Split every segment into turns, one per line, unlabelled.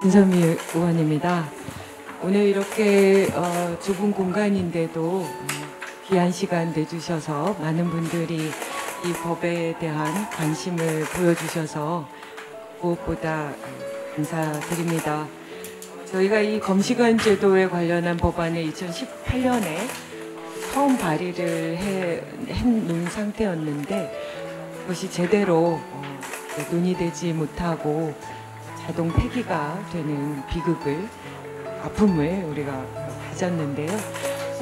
진선미 의원입니다. 오늘 이렇게 좁은 공간인데도 귀한 시간 내주셔서 많은 분들이 이 법에 대한 관심을 보여주셔서 무엇보다 감사드립니다. 저희가 이 검시관 제도에 관련한 법안을 2018년에 처음 발의를 해놓은 상태였는데 그것이 제대로 논의되지 못하고 자동 폐기가 되는 비극을, 아픔을 우리가 가졌는데요.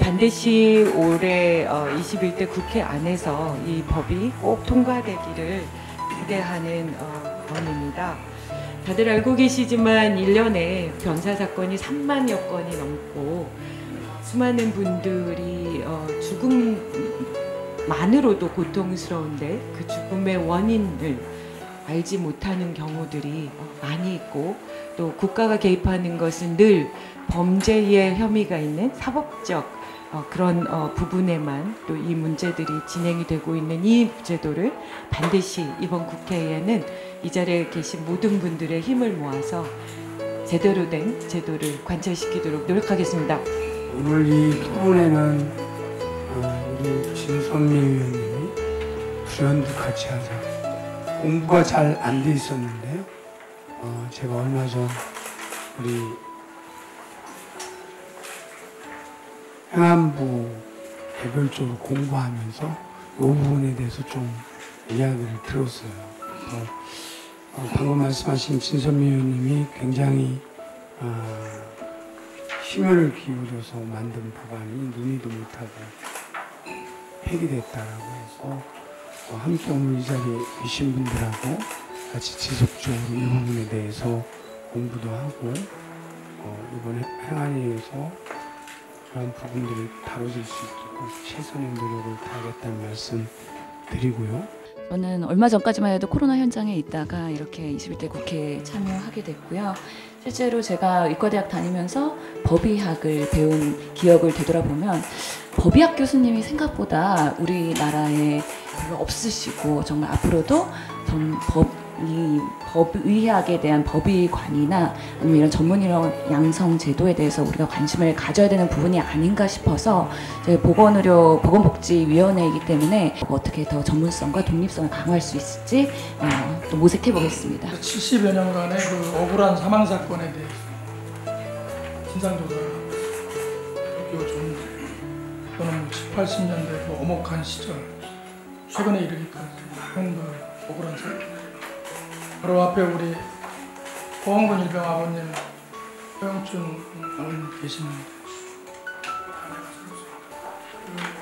반드시 올해 21대 국회 안에서 이 법이 꼭 통과되기를 기대하는 법입니다. 다들 알고 계시지만 1년에 변사 사건이 3만여 건이 넘고 수많은 분들이 죽음만으로도 고통스러운데 그 죽음의 원인을 알지 못하는 경우들이 많이 있고, 또 국가가 개입하는 것은 늘 범죄의 혐의가 있는 사법적 그런 부분에만 또 이 문제들이 진행이 되고 있는 이 제도를 반드시 이번 국회에는 이 자리에 계신 모든 분들의 힘을 모아서 제대로 된 제도를 관철시키도록 노력하겠습니다.
오늘 이 토론회는 우리 진선미 의원님이 불현듯 같이 하자. 공부가 잘 안 돼 있었는데요. 제가 얼마 전 우리 행안부 개별적으로 공부하면서 이 부분에 대해서 좀 이야기를 들었어요. 그래서 방금 말씀하신 진선미 의원님이 굉장히 심혈을 기울여서 만든 법안이 논의도 못하고 폐기됐다라고 해서 함께 오늘 이 자리에 계신 분들하고 같이 지속적으로 이 부분에 대해서 공부도 하고 이번에 행안위에서 그런 부분들을 다뤄질 수 있도록 최선의 노력을 다하겠다는 말씀 드리고요.
저는 얼마 전까지만 해도 코로나 현장에 있다가 이렇게 21대 국회에 참여하게 됐고요. 실제로 제가 의과대학 다니면서 법의학을 배운 기억을 되돌아보면 법의학 교수님이 생각보다 우리나라에 별로 없으시고, 정말 앞으로도 법의학에 대한 법의관이나 아니면 이런 전문의료 양성 제도에 대해서 우리가 관심을 가져야 되는 부분이 아닌가 싶어서 저희 보건복지위원회이기 때문에 어떻게 더 전문성과 독립성을 강화할 수 있을지 또 모색해 보겠습니다.
70여 년간의 그 억울한 사망 사건에 대해서 진상조사를 하고 좀 또는 70, 80년대 그 엄혹한 시절 최근에 이르기까지 그런 그 억울한 사건, 바로 앞에 우리 보험군 일병 아버님 허영춘 아버님 계시는데,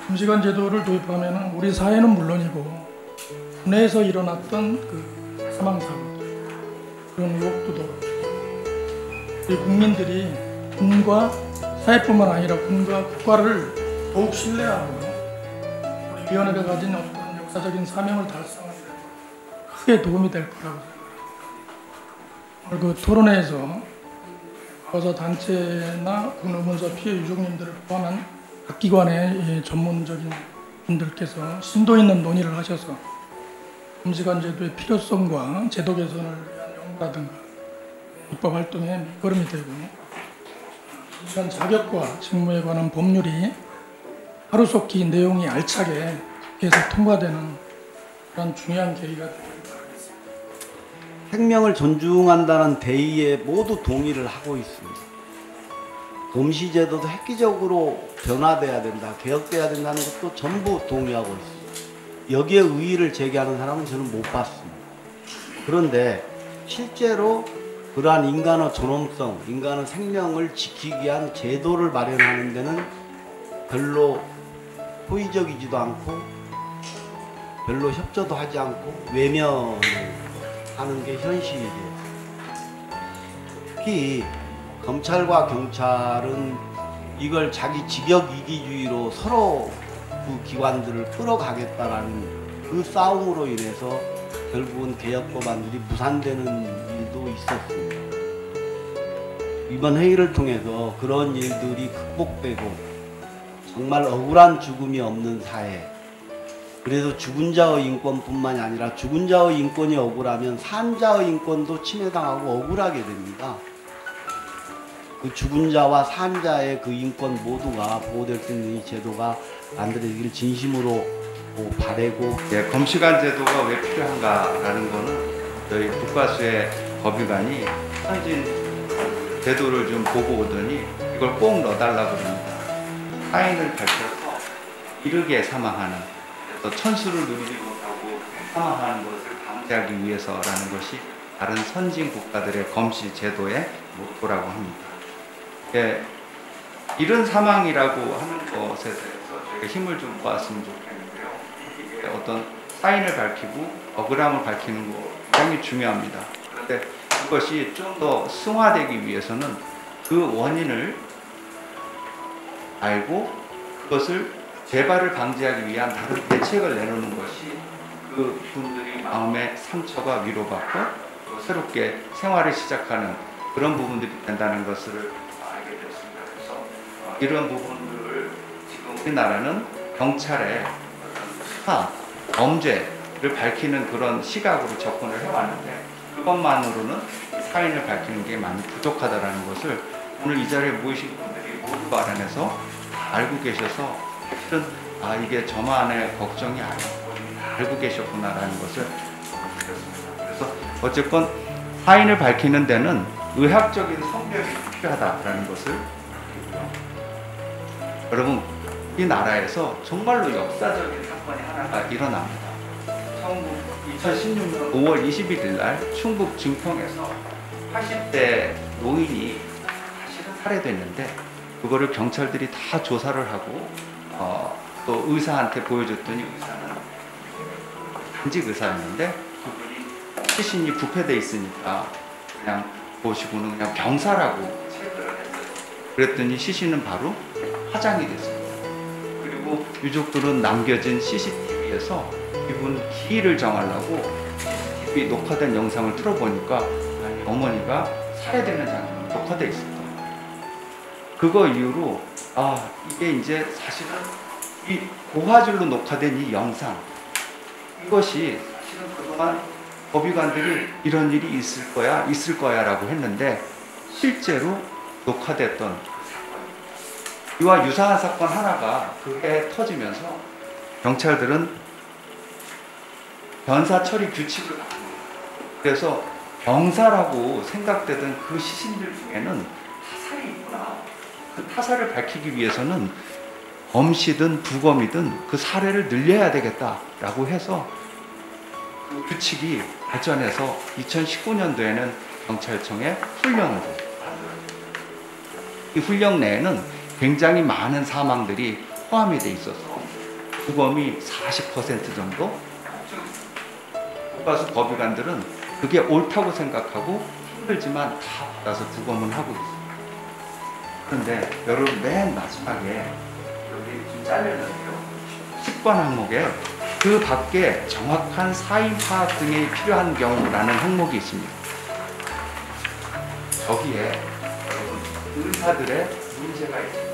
검시관 제도를 도입하면 우리 사회는 물론이고 국내에서 일어났던 그 사망 사고, 그런 의혹도 더 우리 국민들이 군과 사회뿐만 아니라 군과 국가를 더욱 신뢰하고 우리 위원회가 가진 어떤 역사적인 사명을 달성하는 데 크게 도움이 될 거라고 생각합니다. 오늘 그 토론회에서 가사 단체나 군 의문사 피해 유족님들을 포함한 각 기관의 전문적인 분들께서 심도 있는 논의를 하셔서 검시관 제도의 필요성과 제도 개선을 위한 연구라든가 입법 활동의 밑거름이 되고, 검시관 자격과 직무에 관한 법률이 하루속히 내용이 알차게 국회에서 통과되는 그런 중요한 계기가 됩니다.
생명을 존중한다는 대의에 모두 동의를 하고 있습니다. 검시제도도 획기적으로 변화돼야 된다, 개혁돼야 된다는 것도 전부 동의하고 있습니다. 여기에 의의를 제기하는 사람은 저는 못 봤습니다. 그런데 실제로 그러한 인간의 존엄성, 인간의 생명을 지키기 위한 제도를 마련하는 데는 별로 호의적이지도 않고 별로 협조도 하지 않고 외면을 하는 게 현실이에요. 특히 검찰과 경찰은 이걸 자기 직역 이기주의로 서로 그 기관들을 끌어가겠다라는 그 싸움으로 인해서 결국은 개혁 법안들이 무산되는 일도 있었습니다. 이번 회의를 통해서 그런 일들이 극복되고 정말 억울한 죽음이 없는 사회, 그래서 죽은 자의 인권뿐만이 아니라 죽은 자의 인권이 억울하면 산 자의 인권도 침해당하고 억울하게 됩니다. 그 죽은 자와 산 자의 그 인권 모두가 보호될 수 있는 이 제도가 만들어지기를 진심으로 바라고.
예, 검시관 제도가 왜 필요한가라는 거는 저희 국가수의 법의관이 선진 제도를 좀 보고 오더니 이걸 꼭 넣어달라고 그럽니다. 사인을 밝혀서 이르게 사망하는, 또 천수를 누리지 못하고 사망하는 것을 방지하기 위해서라는 것이 다른 선진 국가들의 검시 제도의 모토라고 합니다. 예, 이런 사망이라고 하는 것에 대해서 저희가 힘을 좀 모았으면 좋겠는데요. 이게 어떤 사인을 밝히고 억울함을 밝히는 거 굉장히 중요합니다. 그런데 그것이 좀 더 승화되기 위해서는 그 원인을 알고 그것을 재발을 방지하기 위한 다른 대책을 내놓는 것이 그 분들이 마음의 상처가 위로받고 또 새롭게 생활을 시작하는 그런 부분들이 된다는 것을 알게 되었습니다. 그래서 이런 부분들을 지금 우리나라는 경찰의 수사, 범죄를 밝히는 그런 시각으로 접근을 해왔는데 그것만으로는 사인을 밝히는 게 많이 부족하다는 것을 오늘 이 자리에 모이신 분들이 모두 알아내서 알고 계셔서 실은 이게 저만의 걱정이 아니고 알고 계셨구나라는 것을 느꼈습니다. 그래서 어쨌건 사인을 밝히는 데는 의학적인 성별이 필요하다라는 것을 느끼고요. 여러분, 이 나라에서 정말로 역사적인 사건이 하나가 일어납니다. 2016년 5월 21일 날 충북 증평에서 80대 노인이 사실은 살해됐는데 그거를 경찰들이 다 조사를 하고 또 의사한테 보여줬더니 의사는 단직 의사였는데 그분이 시신이 부패돼 있으니까 그냥 보시고는 그냥 병사라고 체크를 했어요. 그랬더니 시신은 바로 화장이 됐습니다. 그리고 유족들은 남겨진 CCTV에서 이분 기일을 정하려고 CCTV 녹화된 영상을 틀어보니까 어머니가 살해되는 장면이 녹화되어 있었다. 그거 이후로 이게 이제 사실은 이 고화질로 녹화된 이 영상, 이것이 사실은 그동안 법의관들이 이런 일이 있을 거야 라고 했는데 실제로 녹화됐던 그 사건입니다. 이와 유사한 사건 하나가 그게 터지면서 경찰들은 변사 처리 규칙을 바꿉니다. 그래서 병사라고 생각되던 그 시신들 중에는 타살이 있구나. 그 타살을 밝히기 위해서는 범시든 부검이든 그 사례를 늘려야 되겠다라고 해서 그 규칙이 발전해서 2019년도에는 경찰청에 훈령을 만들었습니다. 이 훈령 내에는 굉장히 많은 사망들이 포함이 돼 있어서 부검이 40% 정도. 국가수 법의관들은 그게 옳다고 생각하고 힘들지만 다 받아서 부검을 하고 있습니다. 그런데 여러분 맨 마지막에 여기 좀 잘렸는데요. 10번 항목에 그 밖에 정확한 사인 파악 등이 필요한 경우라는 항목이 있습니다. 거기에 여러분 의사들의 문제가 있습니다.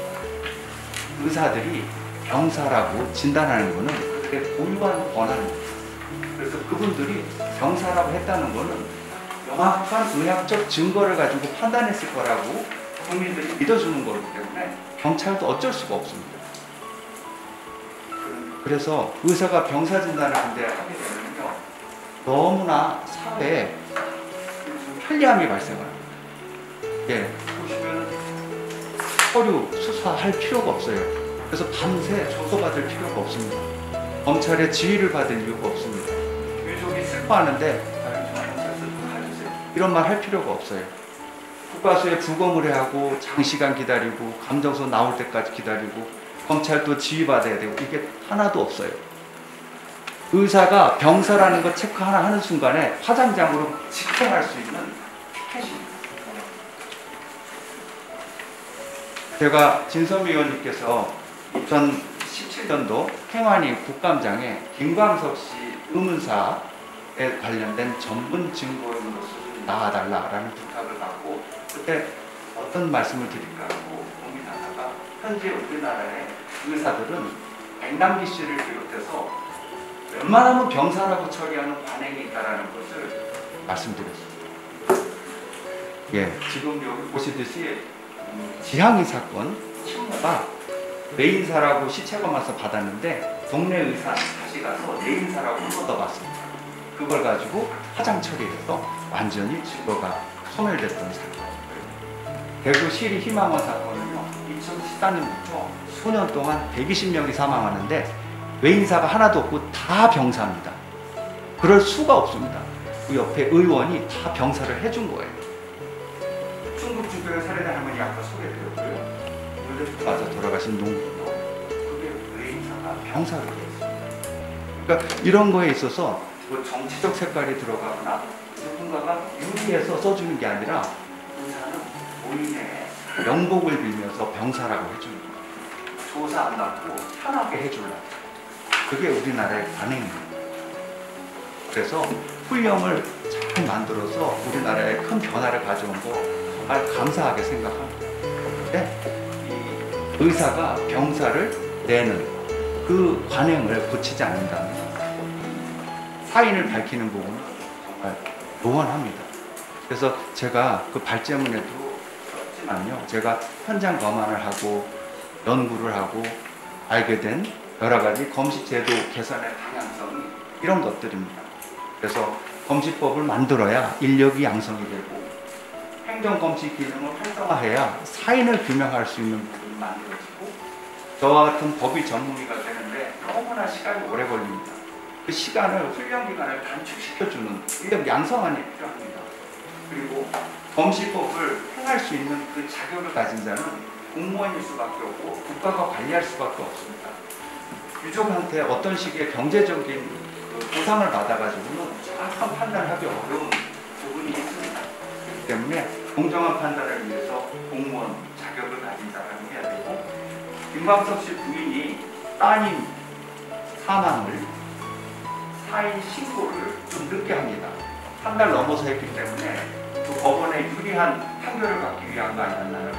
의사들이 병사라고 진단하는 것은 그게 고유한 권한입니다. 그래서 그분들이 병사라고 했다는 것은 명확한 의학적 증거를 가지고 판단했을 거라고 국민들이 믿어주는 거기 때문에 경찰도 어쩔 수가 없습니다. 그래서 의사가 병사 진단을 하게 되면요, 너무나 사회에 편리함이 발생을 합니다. 예, 보시면 서류 수사할 필요가 없어요. 그래서 밤새 조서받을 필요가 없습니다. 검찰의 지휘를 받을 이유가 없습니다. 유족이 슬퍼하는데 이런 말 할 필요가 없어요. 국가수에 부검을 해야 하고 장시간 기다리고 감정서 나올 때까지 기다리고 검찰도 지휘받아야 되고 이게 하나도 없어요. 의사가 병사라는 거 체크 하나 하는 순간에 화장장으로 직행할 수 있는 티켓입니다. 제가 진선미 의원님께서 2017년도 행안위 국감장에 김광석 씨 의문사에 관련된 전문 증거인으로서 나와달라라는 부탁을 받고 그때 어떤 말씀을 드릴까 하고 고민하다가 현재 우리나라의 의사들은 백남기 씨를 비롯해서 웬만하면 병사라고 처리하는 관행이 있다는 것을 말씀드렸습니다. 예, 지금 여기 보시듯이 지향이 사건 친모가 뇌인사라고 시체검 와서 받았는데 동네 의사 다시 가서 뇌인사라고 얻어봤습니다. 그걸 가지고 화장 처리해서 완전히 증거가 소멸됐던 사건. 대구시리 희망원 사건은요, 2014년부터 수년 동안 120명이 사망하는데 뇌인사가 하나도 없고 다 병사입니다. 그럴 수가 없습니다. 그 옆에 의원이 다 병사를 해준 거예요. 충북 주변의 살해된 할머니 아까 소개드렸고요. 물레 맞아 돌아가신 농부도 그게 뇌인사가 병사로 되어 있습니다. 그러니까 이런 거에 있어서 뭐 정치적 색깔이 들어가거나 누군가가 유리해서 써주는 게 아니라 의사는 본인의 명복을 빌면서 병사라고 해주는 거예요. 조사 안 받고 편하게 해주려고. 그게 우리나라의 관행입니다. 그래서 훈령을 잘 만들어서 우리나라에 큰 변화를 가져온 거 정말 감사하게 생각합니다. 근데 이 의사가 병사를 내는 그 관행을 고치지 않는다면 사인을 밝히는 부분은 정말 요원합니다. 그래서 제가 그 발제문에도 썼지만요, 제가 현장 검안을 하고 연구를 하고 알게 된 여러 가지 검시제도 개선의 방향성이 이런 것들입니다. 그래서 검시법을 만들어야 인력이 양성이 되고 행정검시 기능을 활성화해야 사인을 규명할 수 있는 부분이 만들어지고 저와 같은 법의 전문의가 되는데 너무나 시간이 오래 걸립니다. 그 시간을 훈련 기간을 단축시켜주는 인력 양성안이 필요합니다. 그리고 검시법을 행할 수 있는 그 자격을 가진 자는 공무원일 수밖에 없고 국가가 관리할 수밖에 없습니다. 유족한테 어떤 식의 경제적인 그 보상을 받아가지고는 정확한 판단을 하기 어려운 부분이 있습니다. 그렇기 때문에 공정한 판단을 위해서 공무원 자격을 가진 사람이 해야 되고, 김광석 씨 부인이 따님 사망을 사인 신고를 좀 늦게 합니다. 한 달 넘어서 했기 때문에 그 법원에 유리한 판결을 받기 위한 거 아니었나요?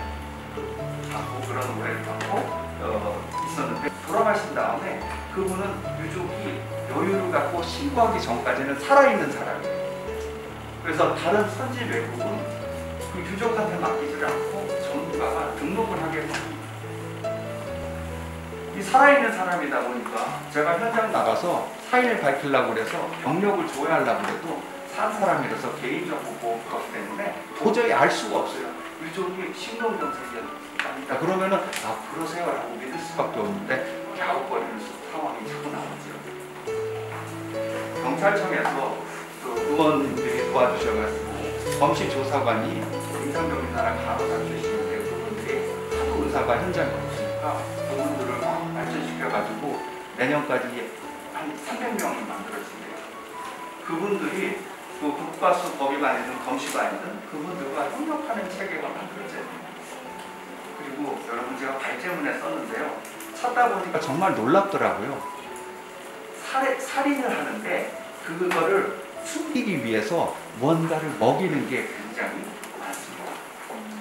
하고 그런 오해를 받고 있었는데, 돌아가신 다음에 그분은 유족이 여유를 갖고 신고하기 전까지는 살아있는 사람이에요. 그래서 다른 선지 외국은 그 유족한테 맡기지 않고 전문가가 등록을 하게 됩니다. 이 살아있는 사람이다 보니까 제가 현장 나가서 사인을 밝히려고 그래서 경력을 조회하려고 해도 산 사람이라서 개인정보 보호 것 때문에 도저히 알 수가 없어요. 유족이 신경정색이었습니다. 그러면은 그러세요 라고 믿을 수밖에 없는데 갸웃거리는 상황이 자꾸 나오죠. 경찰청에서 그 의원들이 도와주셔가지고 검시조사관이 임상병리사랑 간호사 출신인데 그분들이 하도 의사가 현장에 없으니까 그분들을 발전시켜가지고 내년까지 한 300명이 만들어진대요. 그분들이 그 국가수 법의관이든 검시관이든 그분들과 협력하는 체계가 만들어져야 됩니다. 그리고 여러분 제가 발제문에 썼는데요. 찾다 보니까 정말 놀랍더라고요. 살인을 하는데 그거를 숨기기 위해서 뭔가를 먹이는 게 굉장히 많습니다.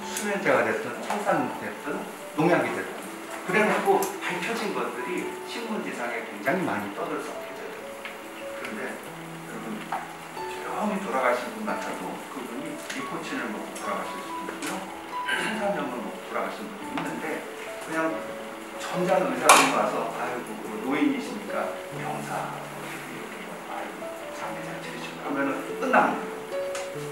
수면제가 됐든 청산 됐든 농약이 됐든 그래놓고 밝혀진 것들이 신문지상에 굉장히 많이 떠들썩해져요. 그런데 여러분 조용히 돌아가신 분 같아도 그분이 니코틴을 먹고 돌아가실 수도 있고요, 탄산염을 먹고 돌아가신 분이 있는데 그냥 점잖은 의사분이 와서 아이고 노인이시니까 병사 아이고 장례 잘 치르시고 그러면은 끝납니다.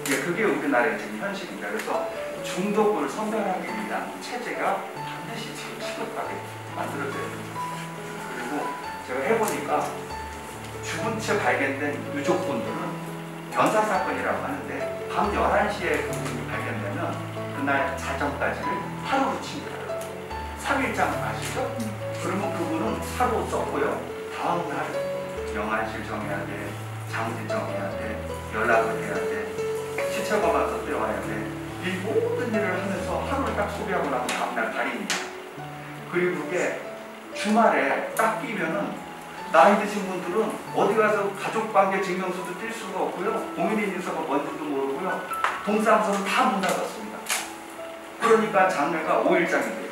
그게 우리나라의 지금 현실입니다. 그래서 중독을 선별하기 위한 체제가 반드시 지금 시급하게 만들어져야 됩니다. 그리고 제가 해보니까 죽은 채 발견된 유족분들은 변사사건이라고 하는데 밤 11시에 그분이 발견되면 그날 자정까지를 하루로 칩니다. 3일장 아시죠? 그러면 그분은 하루 썼고요. 다음날 영안실 정해야 돼, 장지 정해야 돼, 연락을 해야 돼, 시체검안서 떼와야 돼. 이 모든 일을 하면서 하루를 딱 소비하고 나면 다음날 달입니다. 그리고 그게 주말에 딱 끼면은 나이 드신 분들은 어디 가서 가족관계 증명서도 뛸 수가 없고요. 공인인증서가 뭔지도 모르고요. 동사무소는 다 문 닫았습니다. 그러니까 장례가 5일장이 돼요.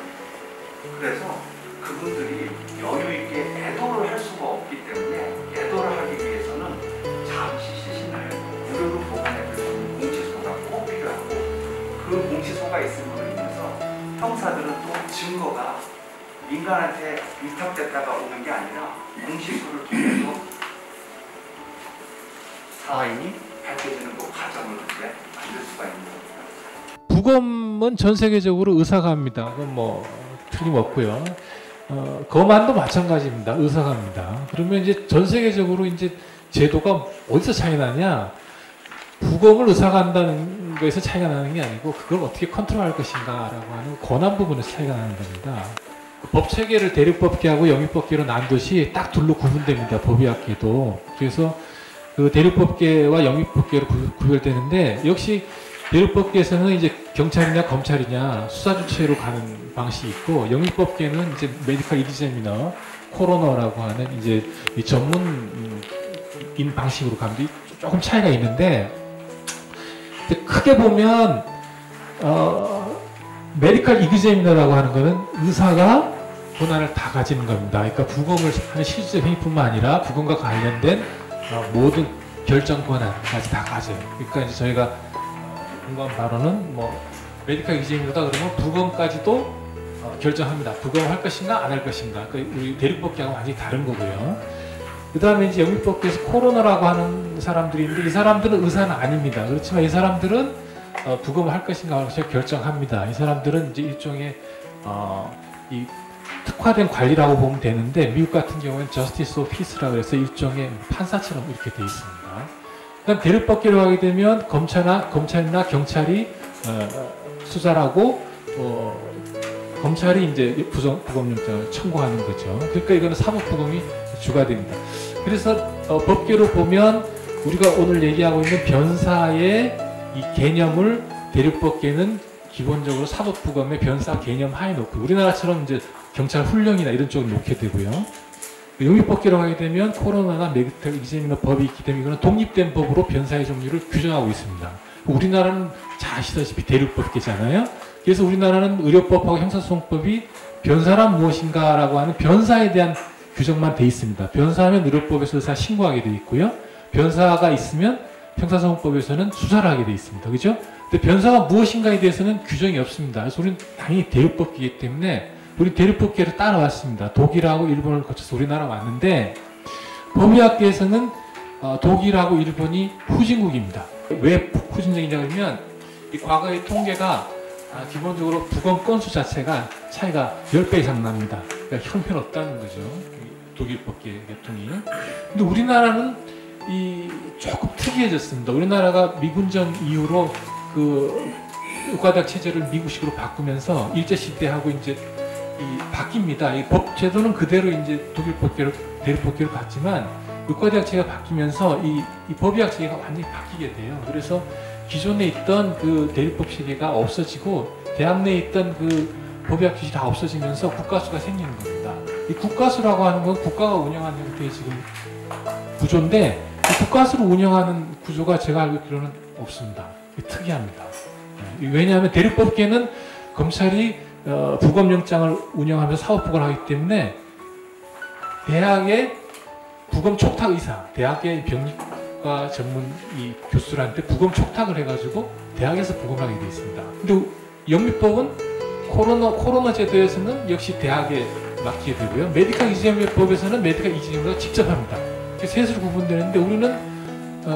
그래서 그분들이 여유 있게 애도를 할 수가 없기 때문에 애도를 하기 위해서는 잠시 시신을 무료로 보관해 줄 수 있는 공치소가 꼭 필요하고 그 공치소가 있음으로 인해서 민간한테 위탁됐다가 오는 게 아니라 공식부를 통해서 사인이 밝혀지는 그 과정을 그렇게 만들 수가 있는 겁니다.
부검은 전 세계적으로 의사가 합니다. 그건 뭐 틀림없고요. 검안도 마찬가지입니다. 의사가 합니다. 그러면 이제 전 세계적으로 이제 제도가 어디서 차이 나냐? 부검을 의사가 한다는 거에서 차이가 나는 게 아니고 그걸 어떻게 컨트롤할 것인가라고 하는 권한 부분에서 차이가 나는 겁니다. 법 체계를 대륙법계하고 영유법계로 나눈 딱 둘로 구분됩니다. 법의학계도. 그래서 그 대륙법계와 영유법계로 구별되는데 역시 대륙법계에서는 이제 경찰이냐 검찰이냐 수사 주체로 가는 방식이 있고 영유법계는 이제 메디컬 이기제미너 코로너라고 하는 이제 이 전문인 방식으로 가는데 조금 차이가 있는데 크게 보면 메디컬 이기제미너라고 하는 거는 의사가 권한을 다 가지는 겁니다. 그러니까 부검을 하는 실질 행위뿐만 아니라 부검과 관련된 모든 결정 권한까지 다 가져요. 그러니까 이제 저희가 공부한 바로는 뭐 메디컬 이기제미너다 그러면 부검까지도 결정합니다. 부검할 것인가 안 할 것인가. 그러니까 우리 대륙법계하고 완전히 다른 거고요. 그 다음에 이제 영미법계에서 코로나라고 하는 사람들이 있는데 이 사람들은 의사는 아닙니다. 그렇지만 이 사람들은 부검을 할 것인가 말 것인가 결정합니다. 이 사람들은 이제 일종의 이 특화된 관리라고 보면 되는데 미국 같은 경우에는 저스티스 오브 피스라고 해서 일종의 판사처럼 이렇게 되어 있습니다. 그다음 대륙법계로 가게 되면 검찰이나 경찰이 수사하고 검찰이 이제 부검영장을 청구하는 거죠. 그러니까 이거는 사법부검이 주가 됩니다. 그래서 법계로 보면 우리가 오늘 얘기하고 있는 변사의 이 개념을 대륙법계는 기본적으로 사법부검의 변사 개념 하에 놓고 우리나라처럼 이제 경찰 훈령이나 이런 쪽을 놓게 되고요. 영미법계로 가게 되면 코로나나 메디컬 이기제미너 법이 있기 때문에 이거는 독립된 법으로 변사의 종류를 규정하고 있습니다. 우리나라는 잘 아시다시피 대륙법계잖아요. 그래서 우리나라는 의료법하고 형사소송법이 변사란 무엇인가라고 하는 변사에 대한 규정만 돼 있습니다. 변사하면 의료법에서 의사 신고하게 돼 있고요. 변사가 있으면 형사소송법에서는 수사를 하게 돼 있습니다. 그죠? 근데 변사가 무엇인가에 대해서는 규정이 없습니다. 그래서 우리는 당연히 대륙법계이기 때문에 우리 대륙법계를 따라왔습니다. 독일하고 일본을 거쳐서 우리나라 왔는데 법의학계에서는 독일하고 일본이 후진국입니다. 왜 후진국이냐 그러면 이 과거의 통계가 기본적으로 부검 건수 자체가 차이가 10배 이상 납니다. 그러니까 형편없다는 거죠. 독일법계 계통이. 근데 우리나라는 조금 특이해졌습니다. 우리나라가 미군정 이후로 그 의과대학 체제를 미국식으로 바꾸면서 일제시대하고 이제 바뀝니다. 이 법 제도는 그대로 이제 독일법계로 대륙법계로 갔지만 의과대학 체계가 바뀌면서 이 법의학 체계가 완전히 바뀌게 돼요. 그래서 기존에 있던 그 대륙법 체계가 없어지고 대학 내에 있던 그 법의학 기술이 다 없어지면서 국가수가 생기는 겁니다. 이 국가수라고 하는 건 국가가 운영하는 형태의 지금 구조인데 이 국가수를 운영하는 구조가 제가 알고 있기로는 없습니다. 특이합니다. 왜냐하면 대륙법계는 검찰이 부검영장을 운영하면서 사법부검을 하기 때문에 대학의 부검 촉탁 의사, 대학의 병리과 전문 이 교수들한테 부검 촉탁을 해가지고 대학에서 부검을 하게 되어 있습니다. 근데 영미법은 코로나 제도에서는 역시 대학에 맡기게 되고요. 메디컬 이재명법에서는 메디컬 이재명을 직접 합니다. 셋으로 구분되는데 우리는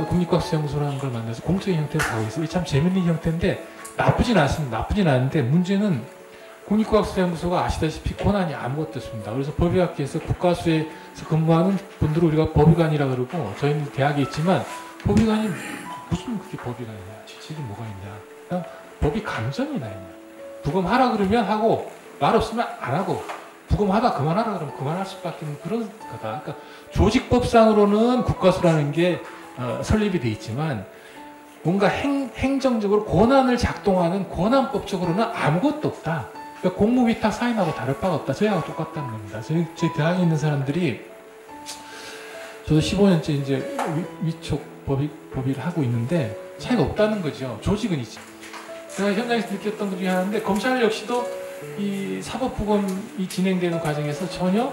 국립과학수사연구소라는 걸 만나서 공적인 형태로 가고 있어요. 참 재밌는 형태인데 나쁘진 않습니다. 나쁘진 않은데 문제는 국립과학수사연구소가 아시다시피 권한이 아무것도 없습니다. 그래서 법의학계에서 국가수에서 근무하는 분들을 우리가 법의관이라 그러고 저희는 대학에 있지만 법의관이 무슨 그게 법의관이냐, 직책이 뭐가 있냐, 그냥 법의 감정이나 있냐. 부검하라 그러면 하고 말 없으면 안 하고 부검하다 그만하라 그러면 그만할 수밖에 없는 그런 거다. 그러니까 조직법상으로는 국가수라는 게 설립이 돼 있지만 뭔가 행정적으로 권한을 작동하는 권한법적으로는 아무것도 없다. 그러니까 공무위탁 사인하고 다를 바가 없다. 저희하고 똑같다는 겁니다. 저희 대학에 있는 사람들이 저도 15년째 이제 위촉 법의를 하고 있는데 차이가 없다는 거죠. 조직은 있지. 제가 현장에서 느꼈던 것 중에 하나인데 검찰 역시도 이 사법부검이 진행되는 과정에서 전혀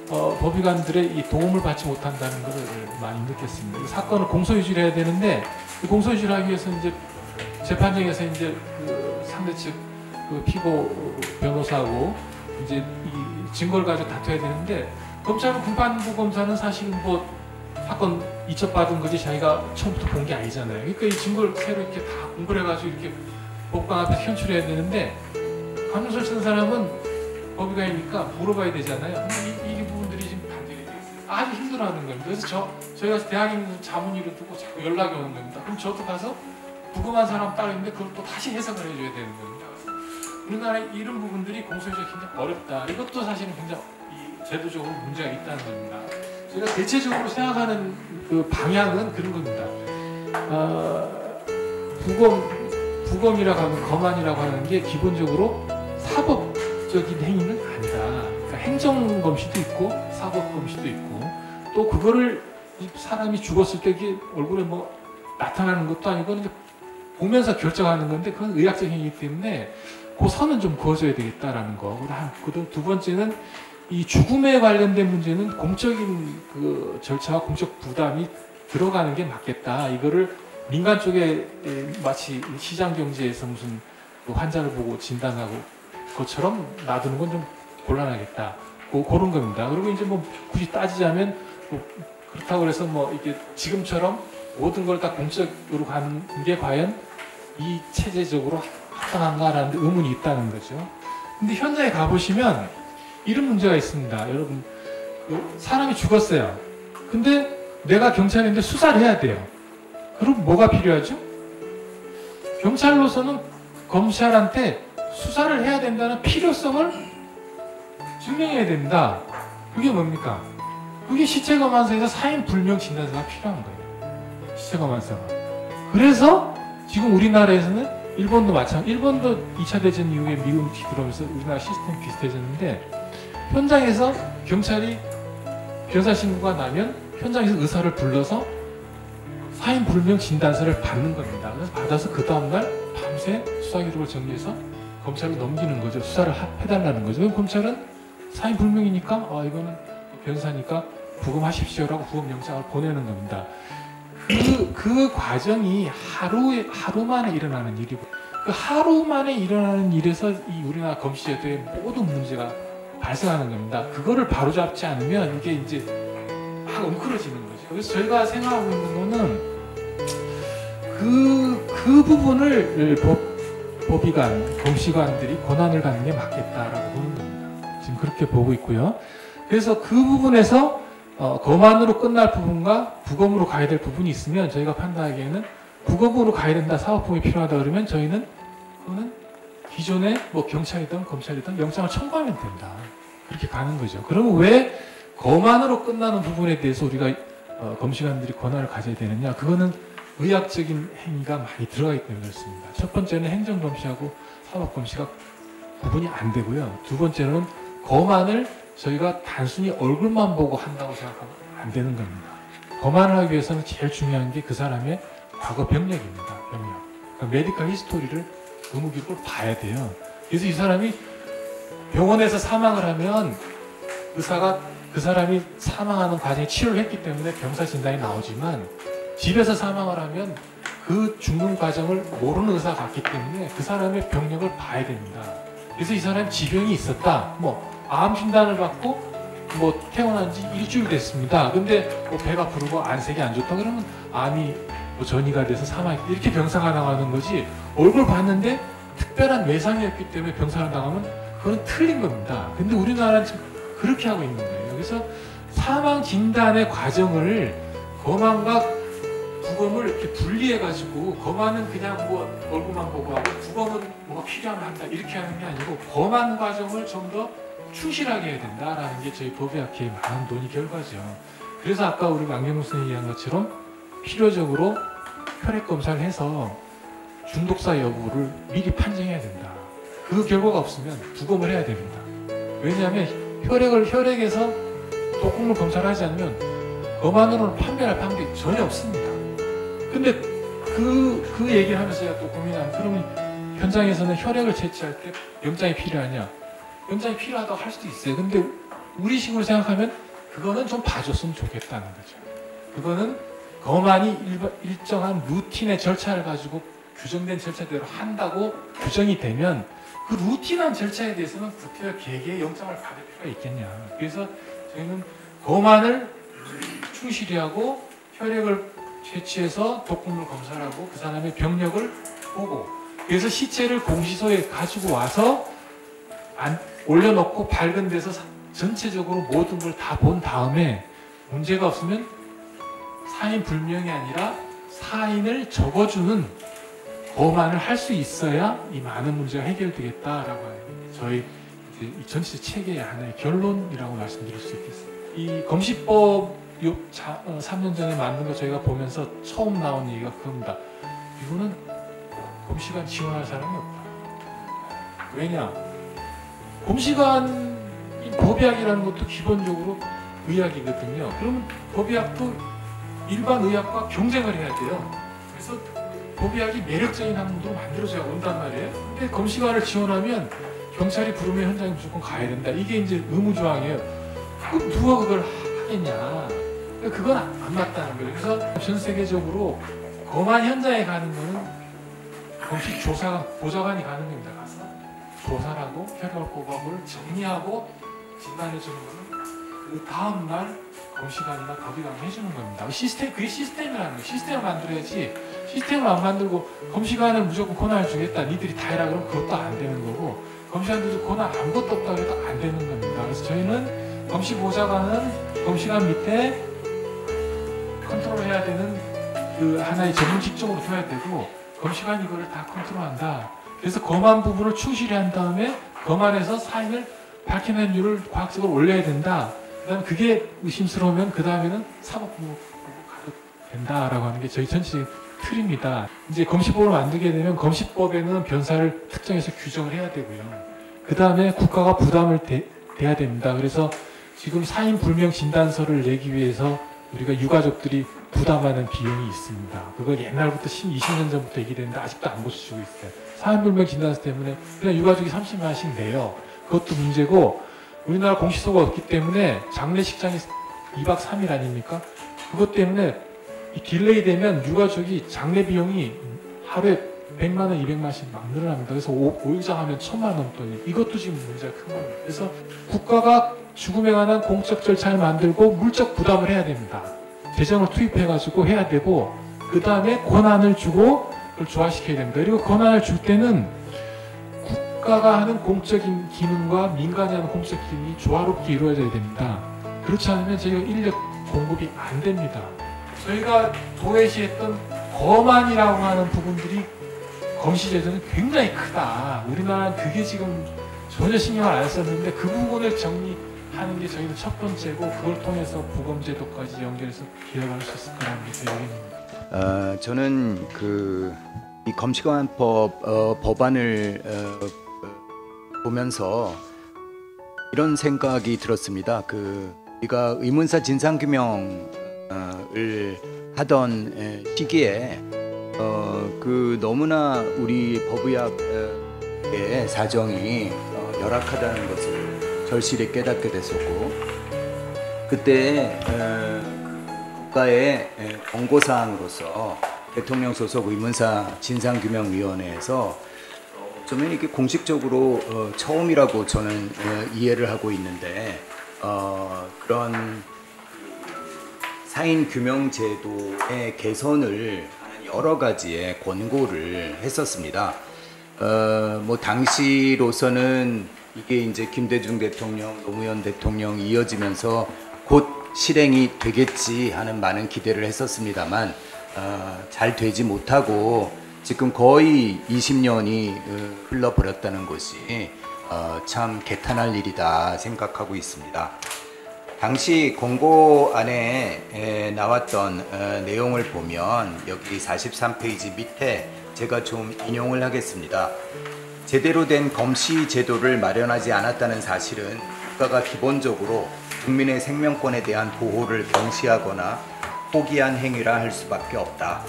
법의관들의 이 도움을 받지 못한다는 것을 많이 느꼈습니다. 사건을 공소유지를 해야 되는데 공소유지를 하기 위해서 이제 재판정에서 이제 그 상대 측 그 피고 변호사하고 이제 이 증거를 가지고 다퉈야 되는데 검찰은 공판부 검사는 사실 뭐 사건 이첩받은 거지 자기가 처음부터 본 게 아니잖아요. 그러니까 이 증거를 새로 이렇게 다 공부를 해가지고 이렇게 법관 앞에서 현출해야 되는데 감정설 쓰는 사람은 법의관이니까 물어봐야 되잖아요. 근데 이 부분들이 지금 반대가 돼 있어요. 아주 힘들어하는 겁니다. 그래서 저희가 대학에 있는 자문위를 두고 자꾸 연락이 오는 겁니다. 그럼 저도 가서 부검한 사람 따로 있는데 그걸 또 다시 해석을 해줘야 되는 겁니다. 우리나라의 이런 부분들이 공소유지가 굉장히 어렵다. 이것도 사실은 굉장히 제도적으로 문제가 있다는 겁니다. 저희가 대체적으로 생각하는 그 방향은 그런 겁니다. 부검이라고 하는 검안이라고 하는 게 기본적으로 사법적인 행위는 아니다. 그러니까 행정검시도 있고 사법검시도 있고 또 그거를 사람이 죽었을 때 이게 얼굴에 뭐 나타나는 것도 아니고 이제 보면서 결정하는 건데 그건 의학적 행위이기 때문에 그 선은 좀 그어줘야 되겠다라는 거. 그다음 두 번째는 이 죽음에 관련된 문제는 공적인 그 절차와 공적 부담이 들어가는 게 맞겠다. 이거를 민간 쪽에 마치 시장 경제에서 무슨 그 환자를 보고 진단하고 것처럼 놔두는 건 좀 곤란하겠다. 그런 겁니다. 그리고 이제 뭐 굳이 따지자면 뭐 그렇다고 해서 뭐 이게 지금처럼 모든 걸 다 공적으로 가는 게 과연 이 체제적으로 합당한가라는 의문이 있다는 거죠. 근데 현장에 가보시면 이런 문제가 있습니다. 여러분, 사람이 죽었어요. 근데 내가 경찰인데 수사를 해야 돼요. 그럼 뭐가 필요하죠? 경찰로서는 검찰한테 수사를 해야 된다는 필요성을 증명해야 됩니다. 그게 뭡니까? 그게 시체검안서에서 사인불명 진단서가 필요한 거예요. 시체검안서가. 그래서 지금 우리나라에서는 일본도 마찬가지. 일본도 2차 대전 이후에 미군 들어오면서 우리나라 시스템이 비슷해졌는데 현장에서 경찰이 변사 신고가 나면 현장에서 의사를 불러서 사인불명 진단서를 받는 겁니다. 그래서 받아서 그 다음날 밤새 수사기록을 정리해서 검찰로 넘기는 거죠. 수사를 해달라는 거죠. 그럼 검찰은 사인불명이니까 이거는 변사니까 부검하십시오라고 부검영장을 보내는 겁니다. 그 과정이 하루 만에 일어나는 일이고 그 하루 만에 일어나는 일에서 이 우리나라 검시제도의 모든 문제가 발생하는 겁니다. 그거를 바로잡지 않으면 이게 이제 막 엉클어지는 거죠. 그래서 저희가 생각하고 있는 거는 그 부분을 법의관, 검시관들이 권한을 갖는 게 맞겠다라고 보는 겁니다. 지금 그렇게 보고 있고요. 그래서 그 부분에서 검안으로 끝날 부분과 부검으로 가야 될 부분이 있으면 저희가 판단하기에는 부검으로 가야 된다, 사법부검이 필요하다 그러면 저희는 그거는 기존에 뭐 경찰이든 검찰이든 영장을 청구하면 된다. 그렇게 가는 거죠. 그러면 왜 검안으로 끝나는 부분에 대해서 우리가 검시관들이 권한을 가져야 되느냐? 그거는 의학적인 행위가 많이 들어가기 때문에 그렇습니다. 첫 번째는 행정검시하고 사법검시가 구분이 안 되고요. 두 번째는 검안을 저희가 단순히 얼굴만 보고 한다고 생각하면 안 되는 겁니다. 검안을 하기 위해서는 제일 중요한 게 그 사람의 과거 병력입니다. 병력. 그러니까 메디컬 히스토리를 의무기록을 봐야 돼요. 그래서 이 사람이 병원에서 사망을 하면 의사가 그 사람이 사망하는 과정에 치료를 했기 때문에 병사 진단이 나오지만 집에서 사망을 하면 그 죽는 과정을 모르는 의사가 갔기 때문에 그 사람의 병력을 봐야 됩니다. 그래서 이 사람이 지병이 있었다. 암 진단을 받고 태어난 지 일주일 됐습니다. 근데 배가 부르고 안색이 안 좋다 그러면 암이 전이가 돼서 사망했다. 이렇게 병사가 나가는 거지 얼굴 봤는데 특별한 외상이었기 때문에 병사가 나가면 그건 틀린 겁니다. 근데 우리나라는 지금 그렇게 하고 있는 거예요. 그래서 사망 진단의 과정을 검안과 부검을 이렇게 분리해가지고 검안은 그냥 얼굴만 보고 하고 부검은 뭐가 필요하면 한다 이렇게 하는 게 아니고 검안 과정을 좀 더 충실하게 해야 된다라는 게 저희 법의학회의 많은 논의 결과죠. 그래서 아까 우리 왕경무 선생님이 얘기한 것처럼 필요적으로 혈액 검사를 해서 중독사 여부를 미리 판정해야 된다. 그 결과가 없으면 부검을 해야 됩니다. 왜냐하면 혈액에서 독극물 검사를 하지 않으면 검안으로는 판별할 방법이 전혀 없습니다. 근데 그 얘기를 하면서 제가 또 고민하는 그러면 현장에서는 혈액을 채취할 때 영장이 필요하냐? 영장이 필요하다고 할 수도 있어요. 근데 우리식으로 생각하면 그거는 좀 봐줬으면 좋겠다는 거죠. 그거는 검안이 일정한 루틴의 절차를 가지고 규정된 절차대로 한다고 규정이 되면 그 루틴한 절차에 대해서는 국회가 개개의 영장을 받을 필요가 있겠냐. 그래서 저희는 검안을 충실히 하고 혈액을 채취해서 독극물 검사를 하고 그 사람의 병력을 보고 그래서 시체를 공시소에 가지고 와서 올려놓고 밝은 데서 전체적으로 모든 걸 다 본 다음에 문제가 없으면 사인 불명이 아니라 사인을 적어주는 검안을 할 수 있어야 이 많은 문제가 해결되겠다라고 하는 게 저희 이제 이 전체 체계의 하나의 결론이라고 말씀드릴 수 있겠습니다. 이 검시법 3년 전에 만든 거 저희가 보면서 처음 나온 얘기가 그겁니다. 이거는 검시관 지원할 사람이 없다. 왜냐? 검시관 법의학이라는 것도 기본적으로 의학이거든요. 그러면 법의학도 일반 의학과 경쟁을 해야 돼요. 그래서 법의학이 매력적인 학문으로 만들어져야 온단 말이에요. 근데 검시관을 지원하면 경찰이 부르면 현장에 무조건 가야 된다. 이게 이제 의무조항이에요. 그럼 누가 그걸 하겠냐? 그건 안 맞다는 거예요. 그래서 전 세계적으로 검안 현장에 가는 거는 검시 조사관, 보좌관이 가는 겁니다. 가서 조사를 하고 혈액을 뽑아볼 정리하고 진단해 주는 거는 그 다음날 검시관이나 법의관이 해주는 겁니다. 그게 시스템이라는 거예요. 시스템을 만들어야지. 시스템을 안 만들고 검시관은 무조건 권한을 주겠다. 니들이 다 해라 그러면 그것도 안 되는 거고 검시관들도 권한 아무것도 없다고 해도 안 되는 겁니다. 그래서 저희는 검시보좌관은 검시관 밑에 컨트롤해야 되는 그 하나의 전문 직종으로 둬야 되고 검시관이 이거를 다 컨트롤한다. 그래서 검안 부분을 충실히 한 다음에 검안에서 사인을 밝혀낸 이유를 과학적으로 올려야 된다. 그다음 그게 의심스러우면 그 다음에는 사법부로 가도 된다라고 하는 게 저희 전체 틀입니다. 이제 검시법을 만들게 되면 검시법에는 변사를 특정해서 규정을 해야 되고요. 그 다음에 국가가 부담을 대야 됩니다. 그래서 지금 사인 불명 진단서를 내기 위해서 우리가 유가족들이 부담하는 비용이 있습니다. 그걸 옛날부터 20년 전부터 얘기되는데 아직도 안 고쳐주고 있어요. 사인 불명 진단서 때문에 그냥 유가족이 30만 원씩 내요. 그것도 문제고 우리나라 공시소가 없기 때문에 장례식장이 2박 3일 아닙니까? 그것 때문에 이 딜레이 되면 유가족이 장례 비용이 하루에 100만 원, 200만 원씩 막 늘어납니다. 그래서 5일장 하면 1000만 원 넘더니 이것도 지금 문제가 큰 겁니다. 그래서 국가가 죽음에 관한 공적 절차를 만들고 물적 부담을 해야 됩니다. 재정을 투입해가지고 해야 되고 그 다음에 권한을 주고 그걸 조화시켜야 됩니다. 그리고 권한을 줄 때는 국가가 하는 공적인 기능과 민간이 하는 공적 기능이 조화롭게 이루어져야 됩니다. 그렇지 않으면 저희가 인력 공급이 안 됩니다. 저희가 도외시했던 검안이라고 하는 부분들이 검시제도는 굉장히 크다. 우리나라는 그게 지금 전혀 신경을 안 썼는데 그 부분을 정리하는 게 저희는 첫 번째고 그걸 통해서 부검제도까지 연결해서 기여할 수 있을 거라는 게 저희 의견입니다.
저는 이 검시관법 법안을 보면서 이런 생각이 들었습니다. 우리가 의문사 진상규명을 하던 시기에 너무나 우리 법의학의 사정이 열악하다는 것을 절실히 깨닫게 됐었고 그때 국가의 권고사항으로서 대통령 소속 의문사 진상규명위원회에서 좀 이렇게 공식적으로 처음이라고 저는 이해를 하고 있는데 그런 사인 규명 제도의 개선을 하는 여러 가지의 권고를 했었습니다. 당시로서는 이게 이제 김대중 대통령, 노무현 대통령 이어지면서 곧 실행이 되겠지 하는 많은 기대를 했었습니다만 잘 되지 못하고 지금 거의 20년이 흘러버렸다는 것이 참 개탄할 일이다 생각하고 있습니다. 당시 권고안에 나왔던 내용을 보면 여기 43페이지 밑에 제가 좀 인용을 하겠습니다. 제대로 된 검시 제도를 마련하지 않았다는 사실은 국가가 기본적으로 국민의 생명권에 대한 보호를 경시하거나 포기한 행위라 할 수밖에 없다.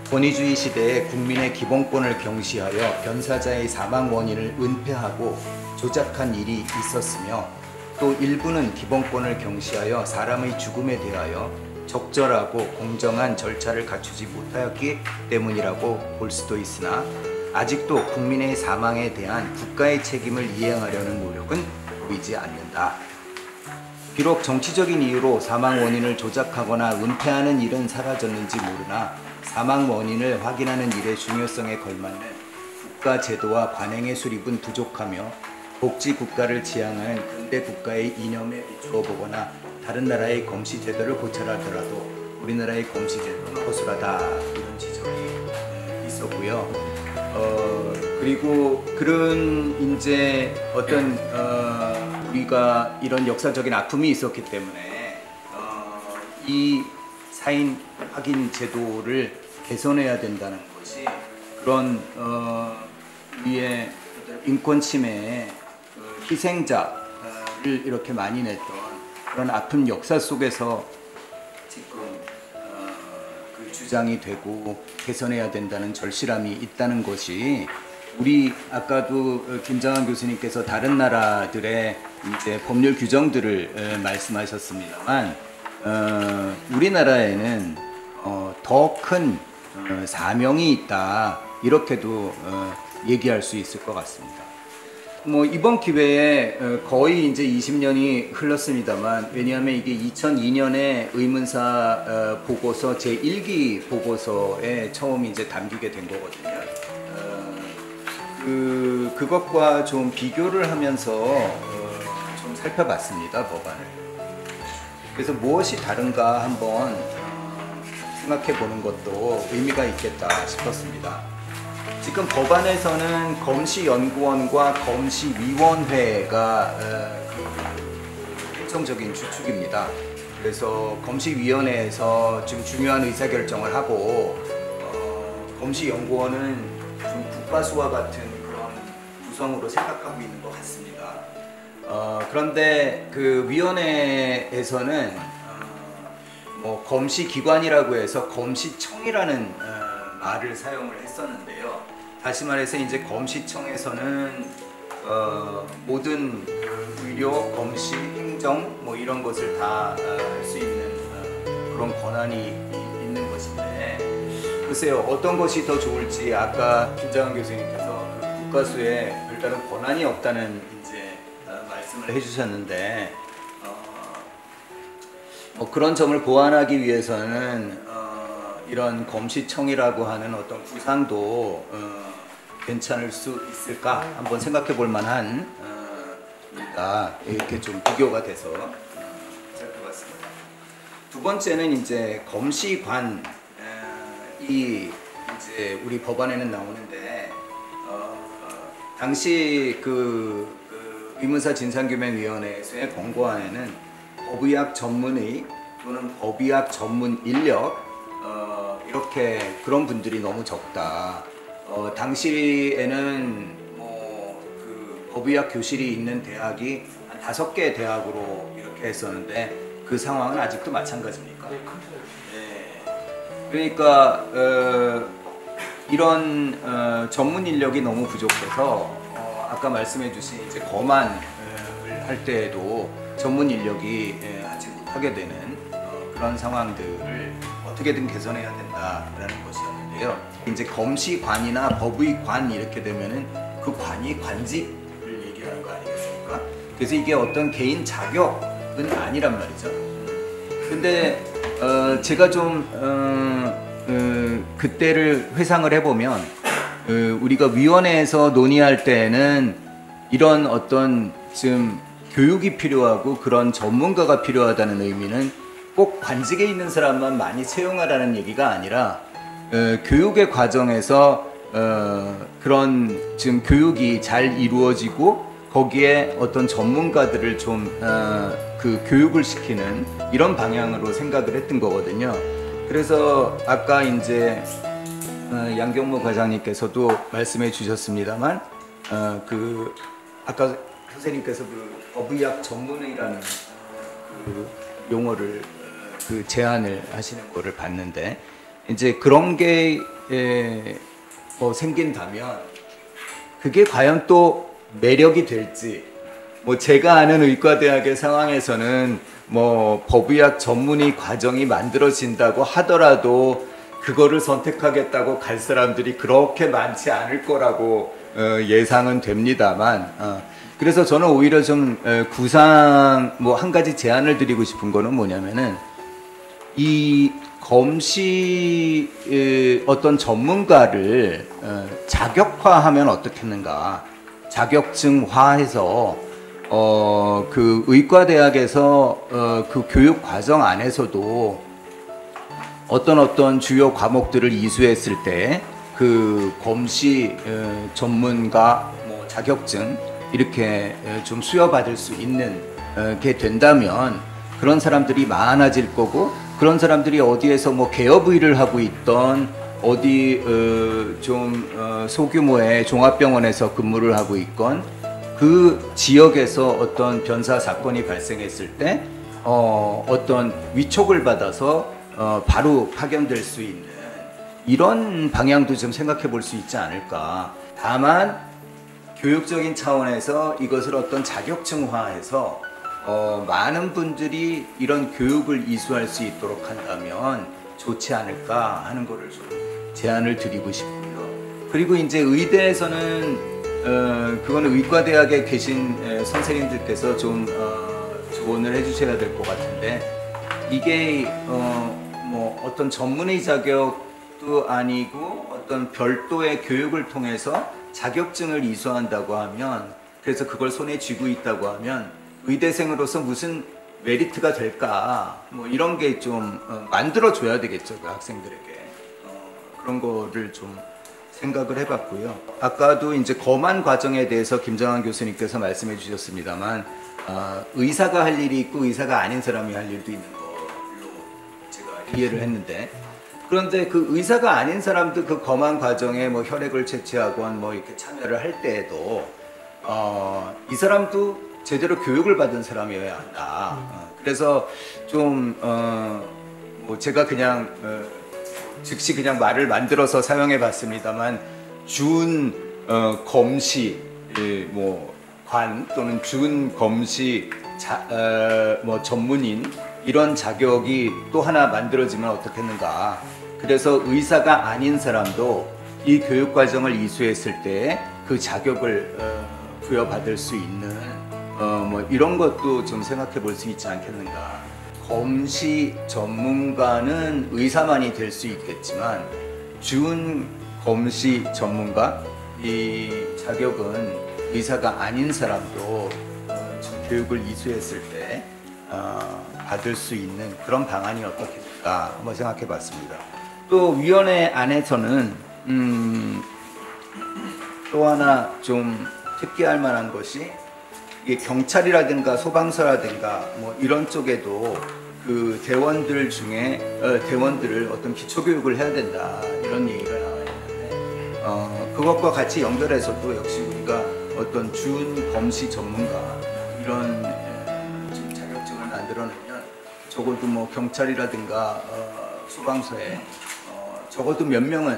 권위주의 시대에 국민의 기본권을 경시하여 변사자의 사망 원인을 은폐하고 조작한 일이 있었으며 또 일부는 기본권을 경시하여 사람의 죽음에 대하여 적절하고 공정한 절차를 갖추지 못하였기 때문이라고 볼 수도 있으나 아직도 국민의 사망에 대한 국가의 책임을 이행하려는 노력은 보이지 않는다. 비록 정치적인 이유로 사망 원인을 조작하거나 은폐하는 일은 사라졌는지 모르나 사망 원인을 확인하는 일의 중요성에 걸맞는 국가 제도와 관행의 수립은 부족하며 복지 국가를 지향하는 근대 국가의 이념에 비추어 보거나 다른 나라의 검시 제도를 고찰하더라도 우리나라의 검시 제도는 허술하다, 이런 지적이 있었고요. 그리고 그런 이제 어떤 우리가 이런 역사적인 아픔이 있었기 때문에 이 사인 확인 제도를 개선해야 된다는 것이 그런 우리의 인권 침해의 희생자를 이렇게 많이 냈던 그런 아픈 역사 속에서 지금 그 주장이 되고 개선해야 된다는 절실함이 있다는 것이 우리 아까도 김장한 교수님께서 다른 나라들의 이제 법률 규정들을 말씀하셨습니다만 우리나라에는 더 큰 사명이 있다, 이렇게도 얘기할 수 있을 것 같습니다. 뭐 이번 기회에 거의 이제 20년이 흘렀습니다만, 왜냐하면 이게 2002년에 의문사 보고서 제1기 보고서에 처음 이제 담기게 된 거거든요. 그것과 좀 비교를 하면서 좀 살펴봤습니다, 법안을. 그래서 무엇이 다른가 한번 생각해 보는 것도 의미가 있겠다 싶었습니다. 지금 법안에서는 검시연구원과 검시위원회가 결정적인 주축입니다. 그래서 검시위원회에서 좀 중요한 의사결정을 하고 검시연구원은 좀 국가수와 같은 그런 구성으로 생각하고 있는 것 같습니다. 그런데 그 위원회에서는 뭐 검시기관이라고 해서 검시청이라는 말을 사용을 했었는데요. 다시 말해서 이제 검시청에서는 모든 의료, 검시, 행정 뭐 이런 것을 다 할 수 있는 그런 권한이 있는 것인데, 글쎄요, 어떤 것이 더 좋을지 아까 김장한 교수님께서 그 국가수에 별다른 권한이 없다는 이제 말씀을 해주셨는데, 그런 점을 보완하기 위해서는 이런 검시청이라고 하는 어떤 구상도 괜찮을 수 있을까 한번 생각해 볼 만한 이렇게 좀 비교가 돼서 살펴봤습니다. 두 번째는 이제 검시관이 이제 우리 법안에는 나오는데 당시 그 의문사 진상규명위원회에서의 권고안에는 법의학 전문의 또는 법의학 전문 인력 이렇게 그런 분들이 너무 적다. 당시에는 그 법의학 교실이 있는 대학이 한 5개의 대학으로 이렇게 했었는데 그 상황은 아직도 마찬가지입니까? 네. 그러니까 이런 전문 인력이 너무 부족해서 아까 말씀해주신 이제 검안을 할 때에도 전문 인력이 하지 못하게 되는 그런 상황들을 어떻게든 개선해야 된다라는 것이었는데요. 이제 검시관이나 법의관 이렇게 되면은 그 관이 관직을 얘기하는 거 아니겠습니까? 그래서 이게 어떤 개인 자격은 아니란 말이죠. 근데 제가 좀 그때를 회상을 해보면 우리가 위원회에서 논의할 때는 이런 어떤 좀 교육이 필요하고 그런 전문가가 필요하다는 의미는 꼭 관직에 있는 사람만 많이 채용하라는 얘기가 아니라 교육의 과정에서 그런 지금 교육이 잘 이루어지고 거기에 어떤 전문가들을 좀 그 교육을 시키는 이런 방향으로 생각을 했던 거거든요. 그래서 아까 이제 양경모 과장님께서도 말씀해 주셨습니다만 그 아까 선생님께서 그 법의학 전문의라는 그 용어를 그 제안을 하시는 거를 봤는데, 이제 그런 게 생긴다면 그게 과연 또 매력이 될지, 뭐 제가 아는 의과대학의 상황에서는 뭐 법의학 전문의 과정이 만들어진다고 하더라도 그거를 선택하겠다고 갈 사람들이 그렇게 많지 않을 거라고 예상은 됩니다만, 그래서 저는 오히려 좀 구상 뭐 한 가지 제안을 드리고 싶은 거는 뭐냐면은 이 검시 어떤 전문가를 자격화하면 어떻겠는가, 자격증화해서 그 의과대학에서 그 교육 과정 안에서도 어떤 주요 과목들을 이수했을 때 그 검시 전문가 뭐 자격증 이렇게 좀 수여받을 수 있는 게 된다면 그런 사람들이 많아질 거고, 그런 사람들이 어디에서 뭐 개업 일을 하고 있던 어디 좀 소규모의 종합병원에서 근무를 하고 있건 그 지역에서 어떤 변사 사건이 발생했을 때 어떤 위촉을 받아서 바로 파견될 수 있는 이런 방향도 좀 생각해 볼 수 있지 않을까. 다만 교육적인 차원에서 이것을 어떤 자격증화해서 많은 분들이 이런 교육을 이수할 수 있도록 한다면 좋지 않을까 하는 거를 좀 제안을 드리고 싶고요. 그리고 이제 의대에서는 그거는 의과대학에 계신 선생님들께서 좀 조언을 해주셔야 될 것 같은데, 이게 뭐 어떤 전문의 자격도 아니고 어떤 별도의 교육을 통해서 자격증을 이수한다고 하면, 그래서 그걸 손에 쥐고 있다고 하면 의대생으로서 무슨 메리트가 될까, 뭐 이런 게 좀 만들어 줘야 되겠죠, 그 학생들에게. 그런 거를 좀 생각을 해봤고요. 아까도 이제 검안 과정에 대해서 김정환 교수님께서 말씀해 주셨습니다만, 의사가 할 일이 있고 의사가 아닌 사람이 할 일도 있는 걸로 제가 이해를 했는데, 그런데 그 의사가 아닌 사람도 그 검안 과정에 뭐 혈액을 채취하건 뭐 이렇게 참여를 할 때에도 이 사람도 제대로 교육을 받은 사람이어야 한다. 그래서 좀 뭐 제가 그냥 즉시 그냥 말을 만들어서 사용해 봤습니다만, 준 검시 뭐 관 또는 준 검시 뭐 전문인 이런 자격이 또 하나 만들어지면 어떻겠는가. 그래서 의사가 아닌 사람도 이 교육 과정을 이수했을 때 그 자격을 부여받을 수 있는 뭐 이런 것도 좀 생각해 볼 수 있지 않겠는가. 검시 전문가는 의사만이 될 수 있겠지만 준 검시 전문가 이 자격은 의사가 아닌 사람도 교육을 이수했을 때 받을 수 있는 그런 방안이 어떻겠는가 한번 생각해 봤습니다. 또 위원회 안에서는 또 하나 좀 특기할 만한 것이, 이게 경찰이라든가 소방서라든가 뭐 이런 쪽에도 그 대원들 중에 대원들을 어떤 기초교육을 해야 된다 이런 얘기가 나와 있는데, 그것과 같이 연결해서도 역시 우리가 어떤 준 검시 전문가 이런 좀 자격증을 만들어내면 적어도 뭐 경찰이라든가 소방서에 적어도 몇 명은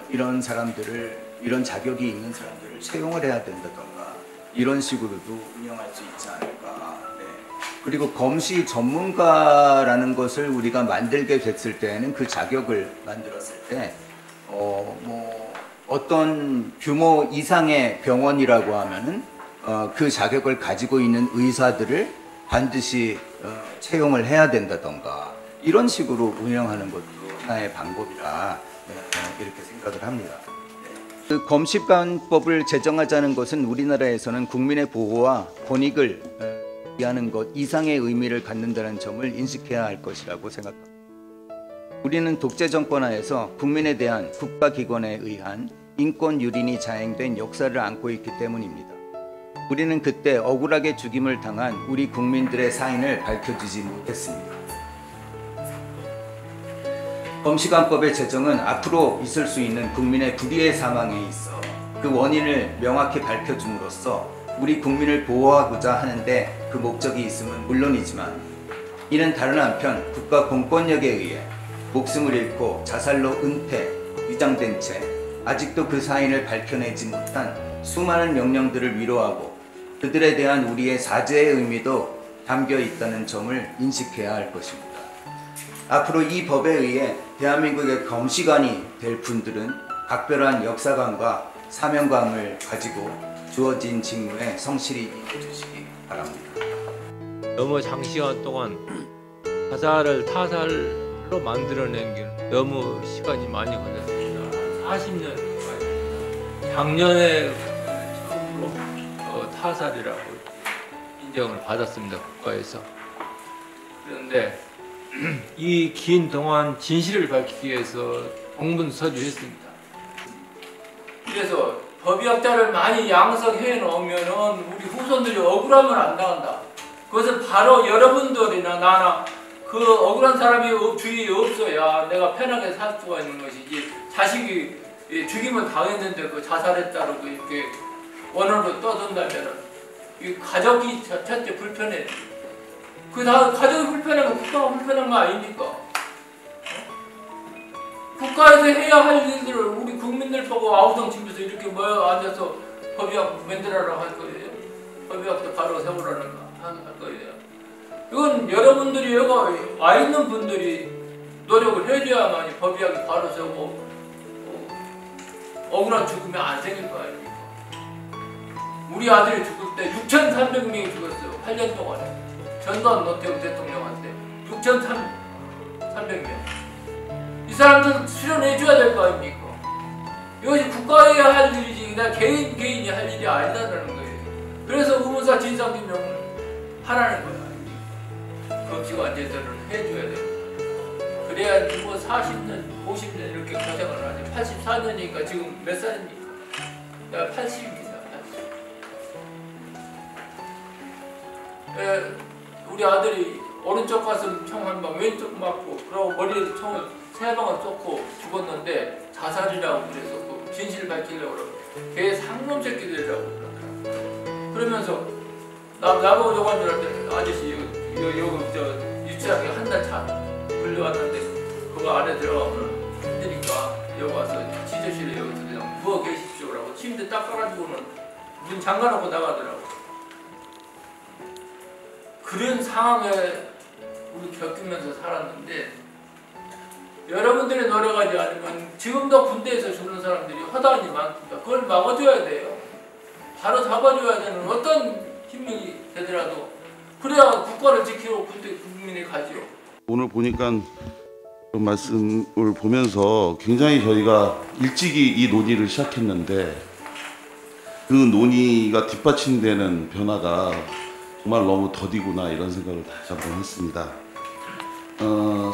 이런 사람들을, 이런 자격이 있는 사람들을 채용을 해야 된다던가 이런 식으로도 운영할 수 있지 않을까. 네. 그리고 검시 전문가라는 것을 우리가 만들게 됐을 때에는 그 자격을 만들었을 때 뭐 어떤 규모 이상의 병원이라고 하면은 그 자격을 가지고 있는 의사들을 반드시 채용을 해야 된다던가 이런 식으로 운영하는 것도 하나의 방법이라 이렇게 생각을 합니다. 그 검시관법을 제정하자는 것은 우리나라에서는 국민의 보호와 권익을 위하는 것 이상의 의미를 갖는다는 점을 인식해야 할 것이라고 생각합니다. 우리는 독재 정권 하에서 국민에 대한 국가기관에 의한 인권 유린이 자행된 역사를 안고 있기 때문입니다. 우리는 그때 억울하게 죽임을 당한 우리 국민들의 사인을 밝혀주지 못했습니다. 검시관법의 제정은 앞으로 있을 수 있는 국민의 불의의 사망에 있어 그 원인을 명확히 밝혀줌으로써 우리 국민을 보호하고자 하는데 그 목적이 있음은 물론이지만, 이는 다른 한편 국가 공권력에 의해 목숨을 잃고 자살로 은폐, 위장된 채 아직도 그 사인을 밝혀내지 못한 수많은 영령들을 위로하고 그들에 대한 우리의 사죄의 의미도 담겨 있다는 점을 인식해야 할 것입니다. 앞으로 이 법에 의해 대한민국의 검시관이 될 분들은 각별한 역사관과 사명감을 가지고 주어진 직무에 성실히 임해주시기 바랍니다.
너무 장시간 동안 타사를 타살로 만들어낸 게 너무 시간이 많이 걸렸습니다. 40년 가까이. 작년에 처음으로 타살이라고 인정을 받았습니다. 국가에서. 그런데 이 긴 동안 진실을 밝히기 위해서 공문 서류했습니다. 그래서 법의학자를 많이 양성해 놓으면은 우리 후손들이 억울하면 안 나간다. 그것은 바로 여러분들이나 나나 그 억울한 사람이 주위에 없어야 내가 편하게 살 수가 있는 것이지. 자식이 죽임을 당했는데 그 자살했다고 이렇게 원어로 떠든다면은 이 가족이 첫째 불편해. 그 다음 가족이 불편하면 국가가 불편한 거 아닙니까? 국가에서 해야 할 일들을 우리 국민들 보고 아우성 집에서 이렇게 모여 앉아서 법의학 만들어라고 할 거예요. 법의학도 바로 세우라는 거 할 거예요. 이건 여러분들이 여기 와 있는 분들이 노력을 해줘야만 법의학이 바로 세우고 억울한 죽음이 안 생길 거 아닙니까? 우리 아들이 죽을 때 6,300명이 죽었어요. 8년 동안에. 전두환 노태우 대통령한테 6,300명. 이 사람들 수련해줘야 될 거 아닙니까? 이것이 국가에 할 일이지 그냥 개인이 할 일이 아니다라는 거예요. 그래서 의문사 진상규명을 하라는 거야. 검시관 제도를 해줘야 돼요. 그래야 뭐 40년, 50년 이렇게 고생을 하지. 84년이니까 지금 몇 살입니까? 내가 80입니다. 80. 우리 아들이 오른쪽 가슴 총 한 방, 왼쪽 맞고, 그리고 머리에 총을 3방을 쏘고 죽었는데 자살이라고 그래서 그 진실을 밝히려고 그러고 걔 상놈 새끼들이라고 그러더라고요. 그러면서 나보고 저건 줄 알았더니 아저씨 여기 유치하게 한 달 차 불려왔는데 그거 안에 들어가면 힘드니까 여기 와서 지저실에 여기서 그냥 누워 계십시오라고 침대 딱 깔아주고는 문 잠가놓고 나가더라고요. 그런 상황에 우리 겪으면서 살았는데 여러분들이 노력하지 않으면 지금도 군대에서 죽는 사람들이 허다한이 많습니다. 그걸 막아줘야 돼요. 바로 잡아줘야 되는 어떤 힘이 되더라도 그래야 국가를 지키고 국민이 가지요.
오늘 보니까 그런 말씀을 보면서 굉장히 저희가 일찍이 이 논의를 시작했는데 그 논의가 뒷받침되는 변화가 정말 너무 더디구나 이런 생각을 다시 한번 했습니다.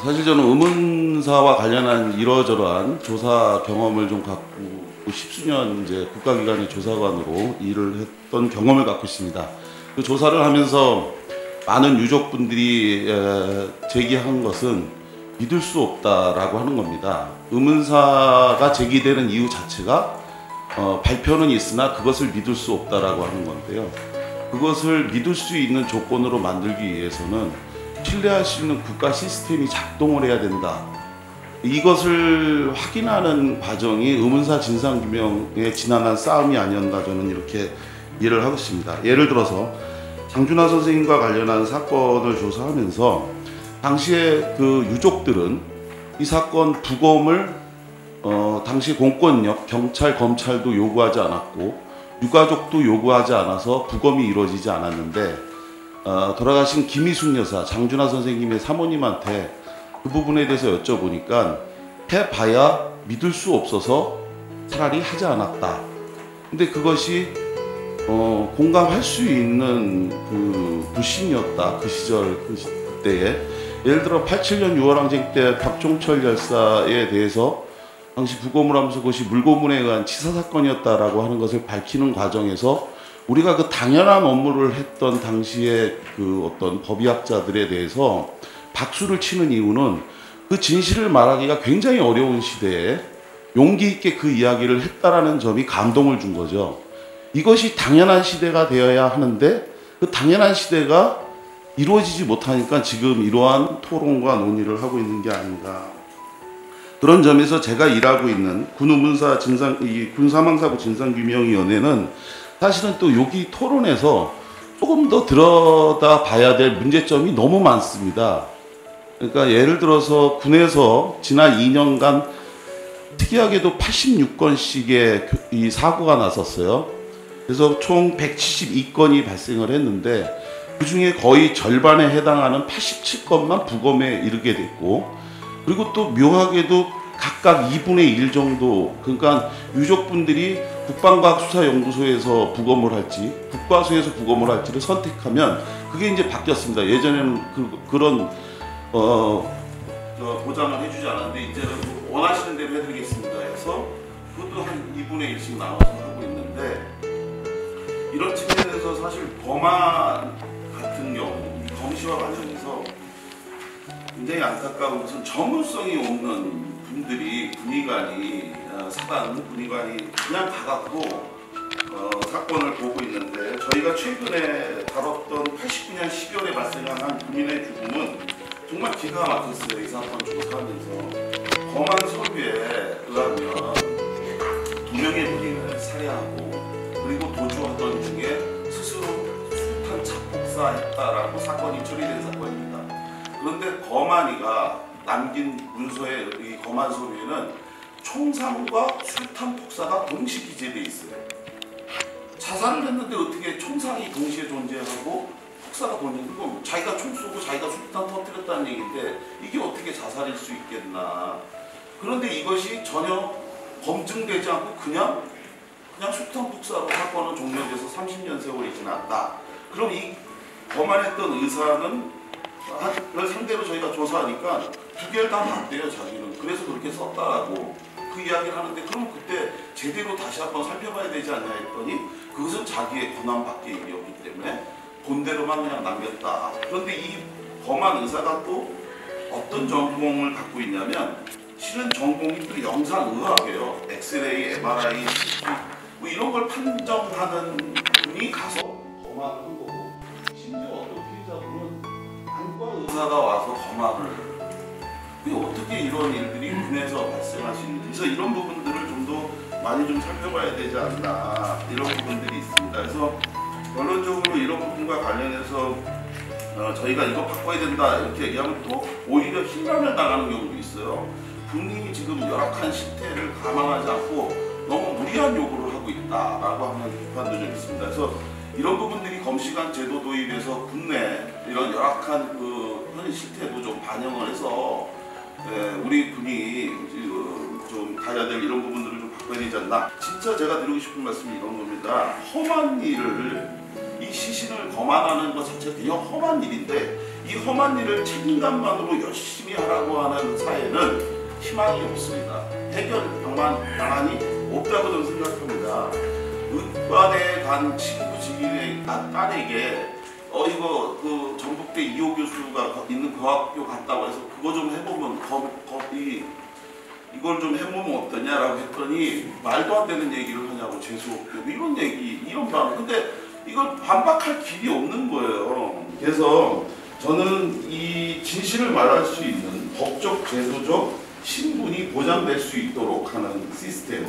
사실 저는 의문사와 관련한 이러저러한 조사 경험을 좀 갖고 10수년 이제 국가기관의 조사관으로 일을 했던 경험을 갖고 있습니다. 그 조사를 하면서 많은 유족분들이 제기한 것은 믿을 수 없다라고 하는 겁니다. 의문사가 제기되는 이유 자체가 발표는 있으나 그것을 믿을 수 없다라고 하는 건데요. 그것을 믿을 수 있는 조건으로 만들기 위해서는 신뢰할 수 있는 국가 시스템이 작동을 해야 된다. 이것을 확인하는 과정이 의문사 진상규명의 지난한 싸움이 아니었나 저는 이렇게 이해를 하고 있습니다. 예를 들어서 장준하 선생님과 관련한 사건을 조사하면서 당시에 그 유족들은 이 사건 부검을 당시 공권력, 경찰, 검찰도 요구하지 않았고 유가족도 요구하지 않아서 부검이 이루어지지 않았는데 돌아가신 김희순 여사, 장준하 선생님의 사모님한테 그 부분에 대해서 여쭤보니까 해봐야 믿을 수 없어서 차라리 하지 않았다. 근데 그것이 공감할 수 있는 그 불신이었다. 그 시절 그때에 예를 들어 87년 6월 항쟁 때 박종철 열사에 대해서 당시 부검을 하면서 그것이 물고문에 의한 치사 사건이었다라고 하는 것을 밝히는 과정에서 우리가 그 당연한 업무를 했던 당시의 그 어떤 법의학자들에 대해서 박수를 치는 이유는 그 진실을 말하기가 굉장히 어려운 시대에 용기 있게 그 이야기를 했다라는 점이 감동을 준 거죠. 이것이 당연한 시대가 되어야 하는데 그 당연한 시대가 이루어지지 못하니까 지금 이러한 토론과 논의를 하고 있는 게 아닌가. 그런 점에서 제가 일하고 있는 군의문사 군사망사고 진상규명위원회는 사실은 또 여기 토론에서 조금 더 들여다봐야 될 문제점이 너무 많습니다. 그러니까 예를 들어서 군에서 지난 2년간 특이하게도 86건씩의 이 사고가 났었어요. 그래서 총 172건이 발생을 했는데 그 중에 거의 절반에 해당하는 87건만 부검에 이르게 됐고, 그리고 또 묘하게도 각각 2분의 1 정도, 그러니까 유족분들이 국방과학수사연구소에서 부검을 할지 국과수에서 부검을 할지를 선택하면 그게 이제 바뀌었습니다. 예전에는 그런 보장을 해주지 않았는데 이제는 원하시는 대로 해드리겠습니다 해서 그것도 한 2분의 1씩 나눠서 하고 있는데, 이런 측면에서 사실 범안 같은 경우 이 검시와 관련해서 굉장히 안타까운 것은 전문성이 없는 분들이 군의관이 사단 군의관이 그냥 가갖고 사건을 보고 있는데, 저희가 최근에 다뤘던 89년 12월에 발생한 한 군인의 죽음은 정말 기가 막혔어요. 이 사건 조사하면서 검안 서류에 의하면 2명의 군인을 살해하고 그리고 도주하던 중에 스스로 수류탄 착폭사했다라고 사건이 처리된 사건입니다. 그런데 검안이가 남긴 문서의 이 검안 서류에는 총상과 수류탄 폭사가 동시 기재돼 있어요. 자살을 했는데 어떻게 총상이 동시에 존재하고 폭사가 동시에, 자기가 총 쏘고 자기가 수류탄 터뜨렸다는 얘기인데 이게 어떻게 자살일 수 있겠나. 그런데 이것이 전혀 검증되지 않고 그냥 수류탄 폭사로 사건은 종료돼서 30년 세월이 지났다. 그럼 이 검안했던 의사는 를 상대로 저희가 조사하니까 2개를 다 봤대요, 자기는. 그래서 그렇게 썼다라고 그 이야기를 하는데, 그럼 그때 제대로 다시 한번 살펴봐야 되지 않냐 했더니 그것은 자기의 권한 밖의 일이었기 때문에 본대로만 그냥 남겼다. 그런데 이 검안 의사가 또 어떤 전공을 갖고 있냐면 실은 전공이 또 영상의학이에요. 엑스레이, MRI, CT 뭐 이런 걸 판정하는 분이 가서 검안을 한 거고, 심지어 어떤 피해자분은 안과 의사가 와서 검안을, 어떻게 이런 일들이 군에서 발생할 수 있는지, 그래서 이런 부분들을 좀 더 많이 좀 살펴봐야 되지 않나, 이런 부분들이 있습니다. 그래서 결론적으로 이런 부분과 관련해서 저희가 이거 바꿔야 된다 이렇게 얘기하면 또 오히려 힘감을 나가는 경우도 있어요. 군인이 지금 열악한 실태를 감안하지 않고 너무 무리한 요구를 하고 있다라고 하는 비판도 좀 있습니다. 그래서 이런 부분들이 검시관 제도 도입에서 국내 이런 열악한 현 실태도 좀 반영을 해서 우리 군이 좀 가야 될 이런 부분들을 좀 바꿔야 되지 않나. 진짜 제가 드리고 싶은 말씀이 이런 겁니다. 험한 일을, 이 시신을 검안하는 것 자체가 그냥 험한 일인데 이 험한 일을 책임감만으로 열심히 하라고 하는 사회는 희망이 없습니다. 해결 방안이 없다고 저는 생각합니다. 의과대에 간 친구 지인의 딸에게 이거 그 전북대 이호 교수가 있는 과학교 갔다고 해서 그거 좀 해보면 이걸 좀 해보면 어떠냐라고 했더니 말도 안 되는 얘기를 하냐고 재수없게 이런 얘기, 이런 반. 근데 이걸 반박할 길이 없는 거예요. 그래서 저는 이 진실을 말할 수 있는 법적, 제도적 신분이 보장될 수 있도록 하는 시스템,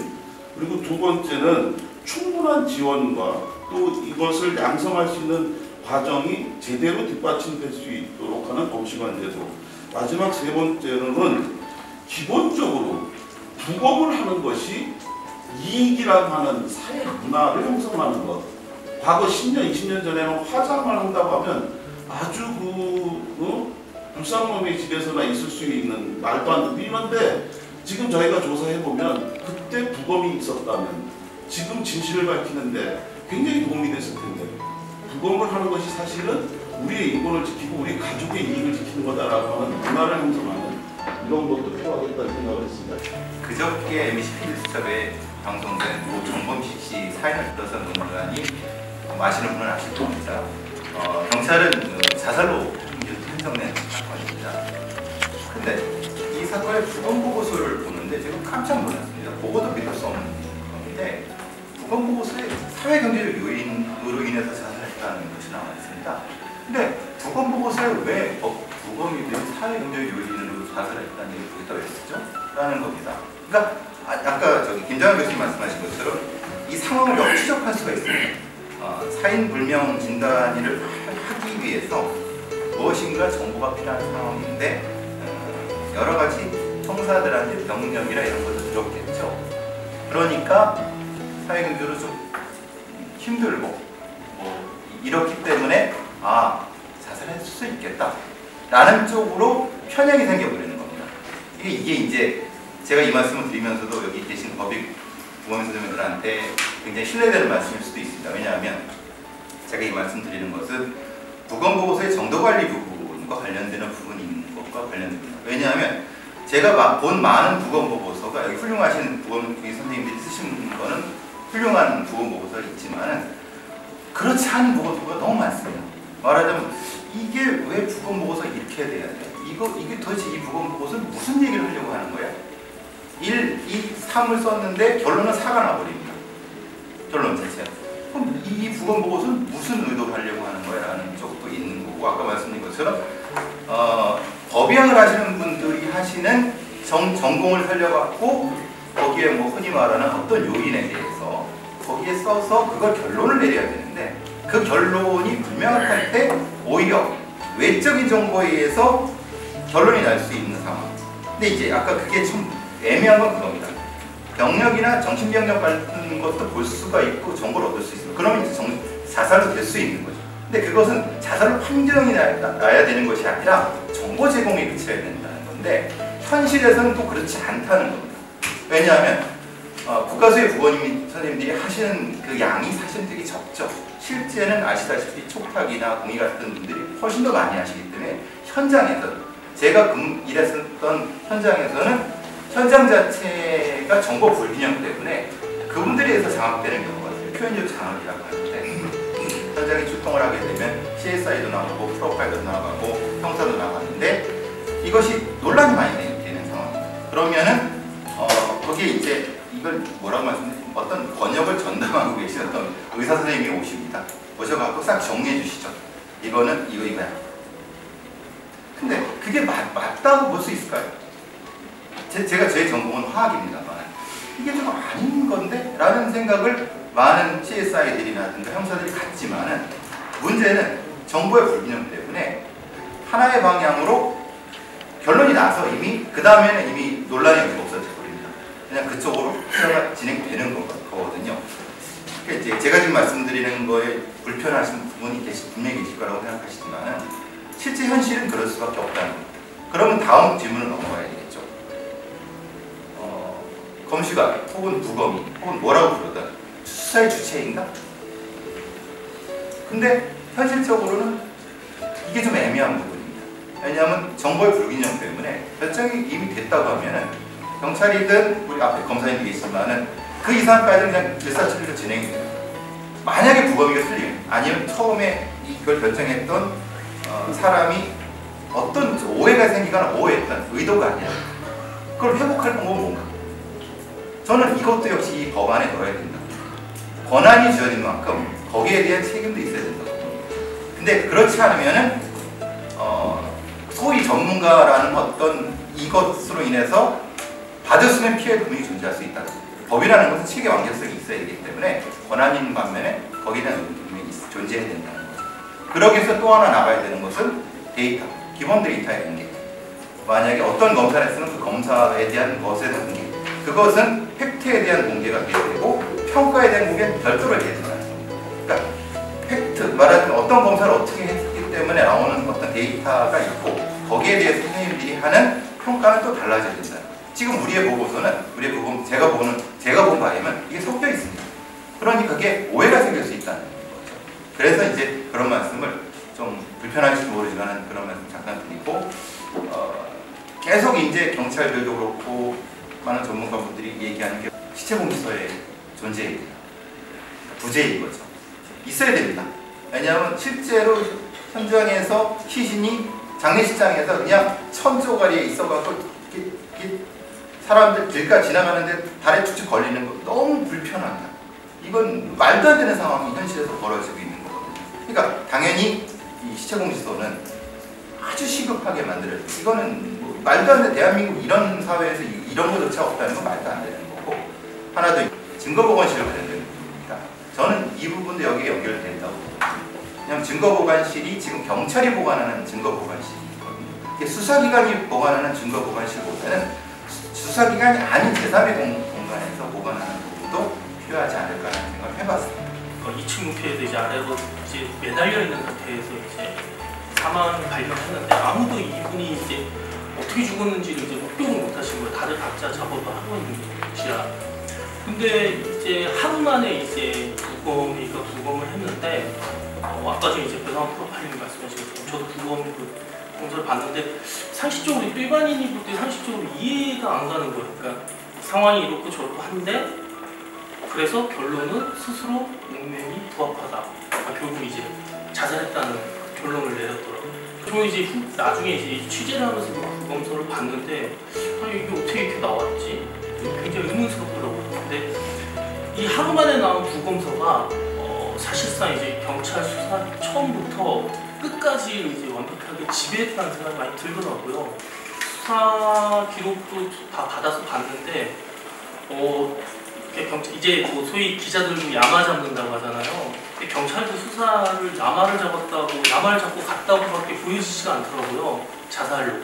그리고 두 번째는 충분한 지원과 또 이것을 양성할 수 있는 과정이 제대로 뒷받침될 수 있도록 하는 검시관 제도, 마지막 세 번째로는 기본적으로 부검을 하는 것이 이익이라고 하는 사회 문화를 형성하는 것. 과거 10년, 20년 전에는 화장을 한다고 하면 아주 불쌍놈의 집에서나 있을 수 있는 말도 안 되는 이런데, 지금 저희가 조사해보면 그때 부검이 있었다면 지금 진실을 밝히는데 굉장히 도움이 됐을 텐데, 부검을 하는 것이 사실은 우리의 인권을 지키고 우리 가족의 이익을 지키는 거다라고 하는 문화를 형성하는 이런 것도 필요하겠다는 생각을 했습니다.
그저께 MBC 필드스탑에 방송된 정범식 씨 사연을 들어서 논란이 아시는 분은 아실 겁니다. 경찰은 자살로 판정된 사건입니다. 근데 이 사건의 부검 보고서를 보는데 지금 깜짝 놀랐습니다. 보고도 믿을 수 없는 건데, 부검 보고서에 사회 경제적 요인으로 인해서 자살했다는 것이 나와 있습니다. 근데 부검 보고서에 왜 부검이 된 사회 경제적 요인으로 자살했다는 얘기를 거기다 왜 쓰죠? 라는 겁니다. 그러니까 아까 김정환 교수님 말씀하신 것처럼 이 상황을 역추적할 수가 있습니다. 사인 불명 진단을 하기 위해서 무엇인가 정보가 필요한 상황인데
여러 가지 형사들한테 병력이나 이런 것도 들었겠죠. 그러니까 사회경제로 좀 힘들고 이렇기 때문에 자살할 수 있겠다 라는 쪽으로 편향이 생겨버리는 겁니다. 이게 이제 제가 이 말씀을 드리면서도 여기 계신 법익 부검 선생님들한테 굉장히 신뢰되는 말씀일 수도 있습니다. 왜냐하면 제가 이 말씀 드리는 것은 부검보고서의 정도관리 부분과 관련되는 부분이 있는 것과 관련됩니다. 왜냐하면 제가 본 많은 부검보고서가 여기 훌륭하신 부검 선생님들이 쓰신 거는 훌륭한 부검보고서가 있지만은 그렇지 않은 부검보고서가 너무 많습니다. 말하자면 이게 왜 부검보고서 이렇게 돼야 돼? 이게 도대체 이 부검보고서는 무슨 얘기를 하려고 하는 거야? 1, 2, 3을 썼는데 결론은 4가 나버립니다. 결론 자체가. 그럼 이 부검보고서는 무슨 의도를 하려고 하는 거야? 라는 쪽도 있는 거고, 아까 말씀드린 것처럼 법의학을 하시는 분들이 하시는 전공을 살려갖고 거기에 뭐 흔히 말하는 어떤 요인에 대해서 거기에 써서 그걸 결론을 내려야 되는데 그 결론이 불명확할 때 오히려 외적인 정보에 의해서 결론이 날 수 있는 상황. 근데 이제 아까 그게 좀 애매한 건 그겁니다. 병력이나 정신병력 같은 것도 볼 수가 있고 정보를 얻을 수 있습니다. 그러면 이제 자살로 될 수 있는 거죠. 근데 그것은 자살로 판정이 나야 되는 것이 아니라 정보 제공에 그쳐야 된다는 건데 현실에서는 또 그렇지 않다는 겁니다. 왜냐하면 국가수의 부모님 선생님들이 하시는 그 양이 사실 되게 적죠. 실제는 아시다시피 촉탁이나 공의 같은 분들이 훨씬 더 많이 하시기 때문에 현장에서 제가 일했었던 현장에서는 현장 자체가 정보 불균형 때문에 그분들에 의해서 장악되는 경우가 있어요. 표현적 장악이라고 하는데 현장에 출동을 하게 되면 CSI도 나오고 프로파일도 나가고 형사도 나가는데 이것이 논란이 많이 되는 상황입니다. 그러면은 거기에 이제 이걸 뭐라고 말씀드리죠? 어떤 번역을 전담하고 계신 어떤 의사 선생님이 오십니다. 오셔갖고 싹 정리해 주시죠. 이거는 이거야. 근데 그게 맞다고 볼 수 있을까요? 제가 제 전공은 화학입니다만 이게 좀 아닌 건데? 라는 생각을 많은 CSI들이라든가 형사들이 갖지만은 문제는 정보의 불균형 때문에 하나의 방향으로 결론이 나서 이미 그 다음에는 이미 논란이 없어져 버립니다. 그냥 그쪽으로 수사가 진행되는 거거든요. 그러니까 이제 제가 지금 말씀드리는 거에 불편하신 부분이 분명히 계실 거라고 생각하시지만은 실제 현실은 그럴 수밖에 없다는 겁니다. 그러면 다음 질문을 넘어가야 되겠죠. 검시관 혹은 부검이 혹은 뭐라고 부르든 수사의 주체인가? 근데 현실적으로는 이게 좀 애매한 부분입니다. 왜냐하면 정보의 불균형 때문에 결정이 이미 됐다고 하면은 경찰이든 우리 앞에 검사님도 계시지만은 그 이상까지는 그냥 일사천리로 진행이 됩니다. 만약에 부검이가 틀리면 아니면 처음에 이걸 결정했던 사람이 어떤 오해가 생기거나 오해했던 의도가 아니라 그걸 회복할 방법은 뭔가? 저는 이것도 역시 이 법안에 넣어야 된다. 권한이 주어진 만큼 거기에 대한 책임도 있어야 된다고 봅니다. 근데 그렇지 않으면은 소위 전문가라는 어떤 이것으로 인해서 받았으면 피해 부분이 존재할 수 있다. 법이라는 것은 책의 완결성이 있어야 되기 때문에 권한이 있는 반면에 거기에 대한 부분이 존재해야 된다는 거죠. 그러기 위해서 또 하나 나가야 되는 것은 데이터, 기본 데이터의 공개. 만약에 어떤 검사를 쓰는 그 검사에 대한 것에 대한 공개. 그것은 팩트에 대한 공개가 돼야 되고 평가에 대한 공개는 별도로 해야 된다는 겁니다. 그러니까 팩트, 말하자면 어떤 검사를 어떻게 했기 때문에 나오는 어떤 데이터가 있고 거기에 대해서 선생님들이 하는 평가는 또 달라져야 된다. 지금 우리의 보고서는 제가 본 바에는 이게 섞여 있습니다. 그러니 그게 오해가 생길 수 있다는 거죠. 그래서 이제 그런 말씀을 좀 불편하실지 모르지만 그런 말씀 잠깐 드리고 계속 이제 경찰들도 그렇고 많은 전문가분들이 얘기하는 게 시체공개서의 존재입니다. 부재인 거죠. 있어야 됩니다. 왜냐하면 실제로 현장에서 시신이 장례식장에서 그냥 천조가리에 있어갖고 사람들 길가 지나가는데 발에 축축 걸리는 거 너무 불편합니다. 이건 말도 안 되는 상황이 현실에서 벌어지고 있는 거거든요. 그러니까 당연히 이 시체공개서는 아주 시급하게 만들어요. 이거는 뭐 말도 안 되는 대한민국 이런 사회에서 이런 것조차 없다는 건 말도 안 되는 거고 하나 더 증거보관실과 관련된 부분입니다. 저는 이 부분도 여기에 연결된다고 봅니다. 왜냐하면 증거보관실이 지금 경찰이 보관하는 증거보관실이 있거든요. 이게 수사기관이 보관하는 증거 보관실보다는 수사기관이 아닌 제3의 공간에서 보관하는 부분도 필요하지 않을까라는 생각을 해봤습니다.
2층 국회에서 이제 아래로 이제 매달려 있는 상태에서 이제 사망을 발견했는데 아무도 이분이 이제 어떻게 죽었는지를 이제 목격을 못 하신 거예요. 다들 각자 작업을 하고 있는 것이라. 근데 이제 하루 만에 이제 부검을 했는데 아까 전에 이제 배상환 프로파일링 말씀하신 것처럼 저도 부검 그 공소를 봤는데 상식적으로 일반인이 볼 때 상식적으로 이해가 안 가는 거예요. 그러니까 상황이 이렇고 저렇고 한데 그래서 결론은 스스로 용맹이 부합하다. 그러니까 결국 이제 자살했다는 결론을 내렸더라고요. 저는 이제 나중에 이제 취재를 하면서 부검서를 봤는데 아니 이게 어떻게 이렇게 나왔지? 굉장히 의문스럽더라고요. 근데 이 하루 만에 나온 부검서가 사실상 이제 경찰 수사 처음부터 끝까지 이제 완벽하게 지배했다는 생각이 많이 들더라고요. 수사 기록도 다 받아서 봤는데 이제 뭐 소위 기자들 야마 잡는다고 하잖아요. 경찰도 수사를 야마를 잡고 갔다고밖에 보여지지가 않더라고요. 자살로.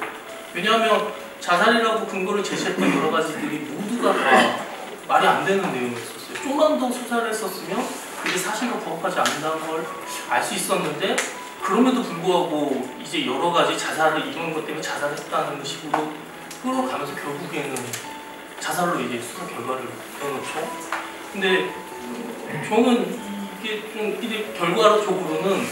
왜냐하면 자살이라고 근거를 제시했던 여러 가지들이 모두가 다 말이 안 되는 내용이었어요. 좀만 더 수사를 했었으면 그게 사실과 부합하지 않는다는 걸 알 수 있었는데 그럼에도 불구하고 이제 여러 가지 자살을 이런 것 때문에 자살했다는 식으로 끌어가면서 결국에는 자살로 이제 수사 결과를 내놓죠. 근데 저는 이게 좀 결과적으로는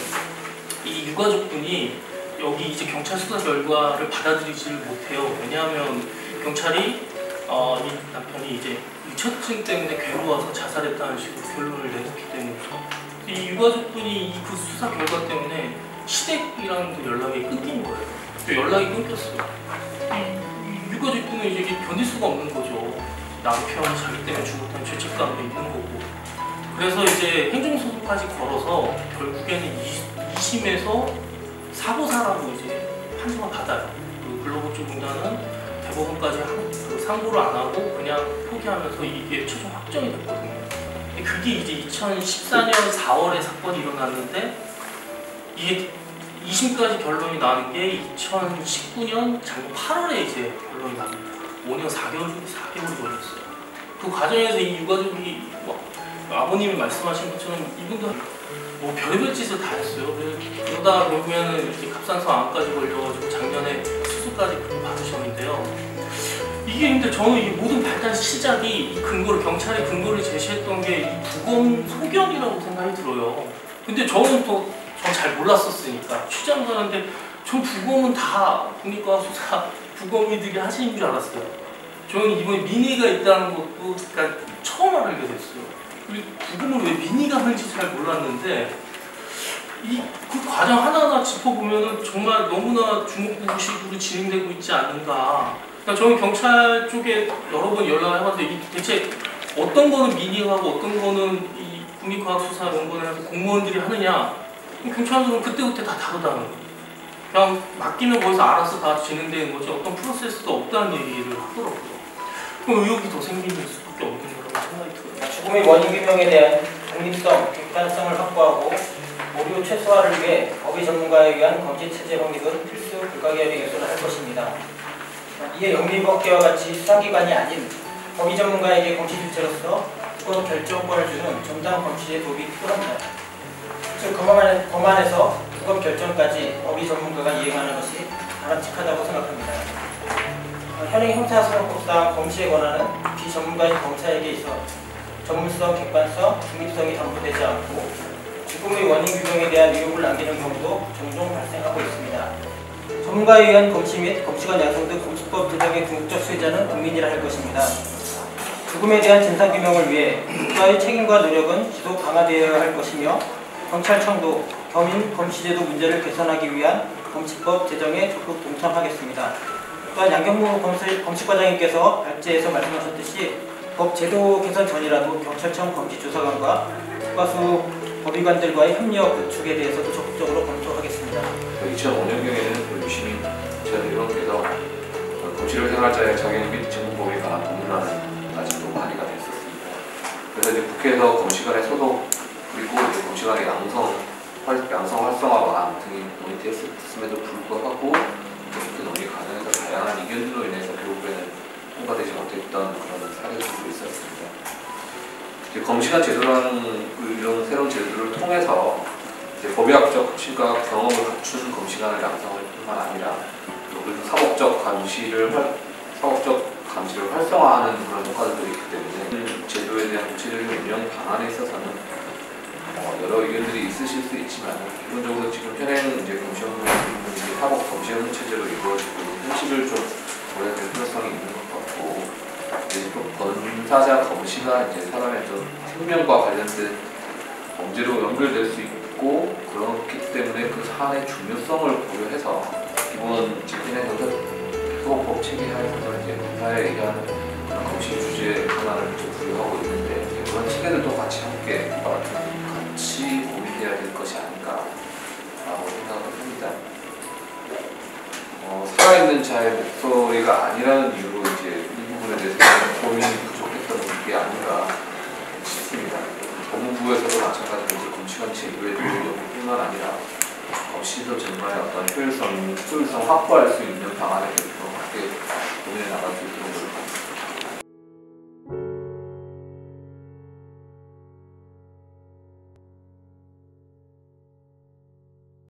이 유가족분이 여기 이제 경찰 수사 결과를 받아들이지를 못해요. 왜냐하면 경찰이 이 남편이 이제 유처증 때문에 괴로워서 자살했다는 식으로 결론을 내놓기 때문이죠. 이 유가족분이 그 수사 결과 때문에 시댁이랑 연락이 끊긴 거예요. 연락이 끊겼어요. 이 유가족분은 이제 견딜 수가 없는 거죠. 남편이 자기 때문에 죽었다는 죄책감도 있는 거고. 그래서 이제 행정소송까지 걸어서 결국에는 2심에서 사고사라고 이제 판정을 받아요. 그 근로복지공단은 대법원까지 상고를 안 하고 그냥 포기하면서 이게 최종 확정이 됐거든요. 그게 이제 2014년 4월에 사건이 일어났는데 이게 2심까지 결론이 나는 게 2019년 작년 8월에 이제 결론이 납니다. 5년 4개월이 걸렸어요. 그 과정에서 이 유가족이 아버님이 말씀하신 것처럼 이분도 뭐 별의별 짓을 다 했어요. 그러다 결국에는 이렇게 갑상선 암까지 걸려가지고 작년에 수술까지 받으셨는데요. 이게 근데 저는 이 모든 발단 시작이 이 근거를 경찰의 근거를 제시했던 게 이 부검 소견이라고 생각이 들어요. 근데 저는 또 전 잘 몰랐었으니까 취재한 거는데 전 부검은 다 국립과학 수사 부검이들이 하시는 줄 알았어요. 저는 이번에 민의가 있다는 것도 그러니까 처음 알게 됐어요. 부검을 왜 민의가 하는지 잘 몰랐는데 그 과정 하나하나 짚어보면은 정말 너무나 주먹구구식으로 진행되고 있지 않는가. 그러니까 저는 경찰 쪽에 여러 번 연락을 해봤는데 대체 어떤 거는 민의가 하고 어떤 거는 이 국립과학수사연구원에서 공무원들이 하느냐. 경찰들은 그때그때 다 다르다는 거예요. 그냥 맡기면 거기서 알아서 다 진행되는 거지 어떤 프로세스도 없다는 얘기를 하더라고요. 그럼 의혹이 더 생기는 수밖에 없는 거라고 생각이 들어요.
죽음의 원인 규명에 대한 독립성, 객관성을 확보하고 오류 최소화를 위해 법의 전문가에 의한 검진 체제 확립은 필수 불가결의 요소를 할 것입니다. 이에 영미법계와 같이 수사기관이 아닌 법의 전문가에게 검시 주체로서 주권 결정권을 주는 정당 검시의 도입이 필요합니다. 즉 검안에서 주권 결정까지 법의 전문가가 이행하는 것이 바람직하다고 생각합니다. 현행 형사소송법상 검시의 권한은 비전문가인 검사에게 있어 전문성, 객관성, 중립성이 담보되지 않고 죽음의 원인 규명에 대한 의혹을 남기는 경우도 종종 발생하고 있습니다. 전문가에 의한 검시 및 검시관 양성 등 검수법 제정의 궁극적 수혜자는 국민이라 할 것입니다. 죽음에 대한 진상규명을 위해 국가의 책임과 노력은 지속 강화되어야 할 것이며 경찰청도 겸임 검시제도 문제를 개선하기 위한 검시법 제정에 적극 동참하겠습니다. 또한 양경무 검식과장님께서 발제에서 말씀하셨듯이 법 제도 개선 전이라도 경찰청 검시조사관과 국가수 법의관들과의 협력 구축에 대해서도 적극적으로 검토하겠습니다.
2005년경에는 유시민 전 의원께서 검시를 생활자의 장애인 및 전문법에 관한 법률안을 아직도 발의가 됐었습니다. 그래서 이제 국회에서 검시관의 소속 그리고 이제 검시관의 양성 활성화와 등이 논의되었음에도 불구하고 그 논의 과정에서 다양한 의견들로 인해서 결국에는 통과되지 못했던 그런 사례들도 있었습니다. 이제 검시관 제도라는 이런 새로운 제도를 통해서 이제 법의학적 실과 경험을 갖춘 검시관을 양성할 뿐만 아니라 그리고 사법적 감시를 활성화하는 그런 효과들이 있기 때문에 제도에 대한 구체적인 운영 방안에 있어서는 여러 의견들이 있으실 수 있지만 기본적으로 지금 현행 이제 검시업무는 사법 검시업무 체제로 이루어지고 있는 현실을 좀 고려될 필요성이 있는 것 같고 이제 또 검사자 검시가 이제 사람의 좀 생명과 관련된 범죄로 연결될 수 있고 그렇기 때문에 그 사안의 중요성을 고려해서 기본 지금 현행 형사소송법 체계 하에서는 이제 검사에 의한 검시 주제 하나를 좀 부여하고 있는데 그런 체계들도 같이 함께 같이 고민해야 될 것이 아닌가라고 생각을 합니다. 살아있는 자의 목소리가 아니라는 이유로 이제 이 부분에 대해서 고민이 부족했던 게 아닌가 싶습니다. 법무부에서도 마찬가지로 검시관 제도의 도움뿐만 아니라 검시도 정말 어떤 효율성 확보할 수 있는 방안을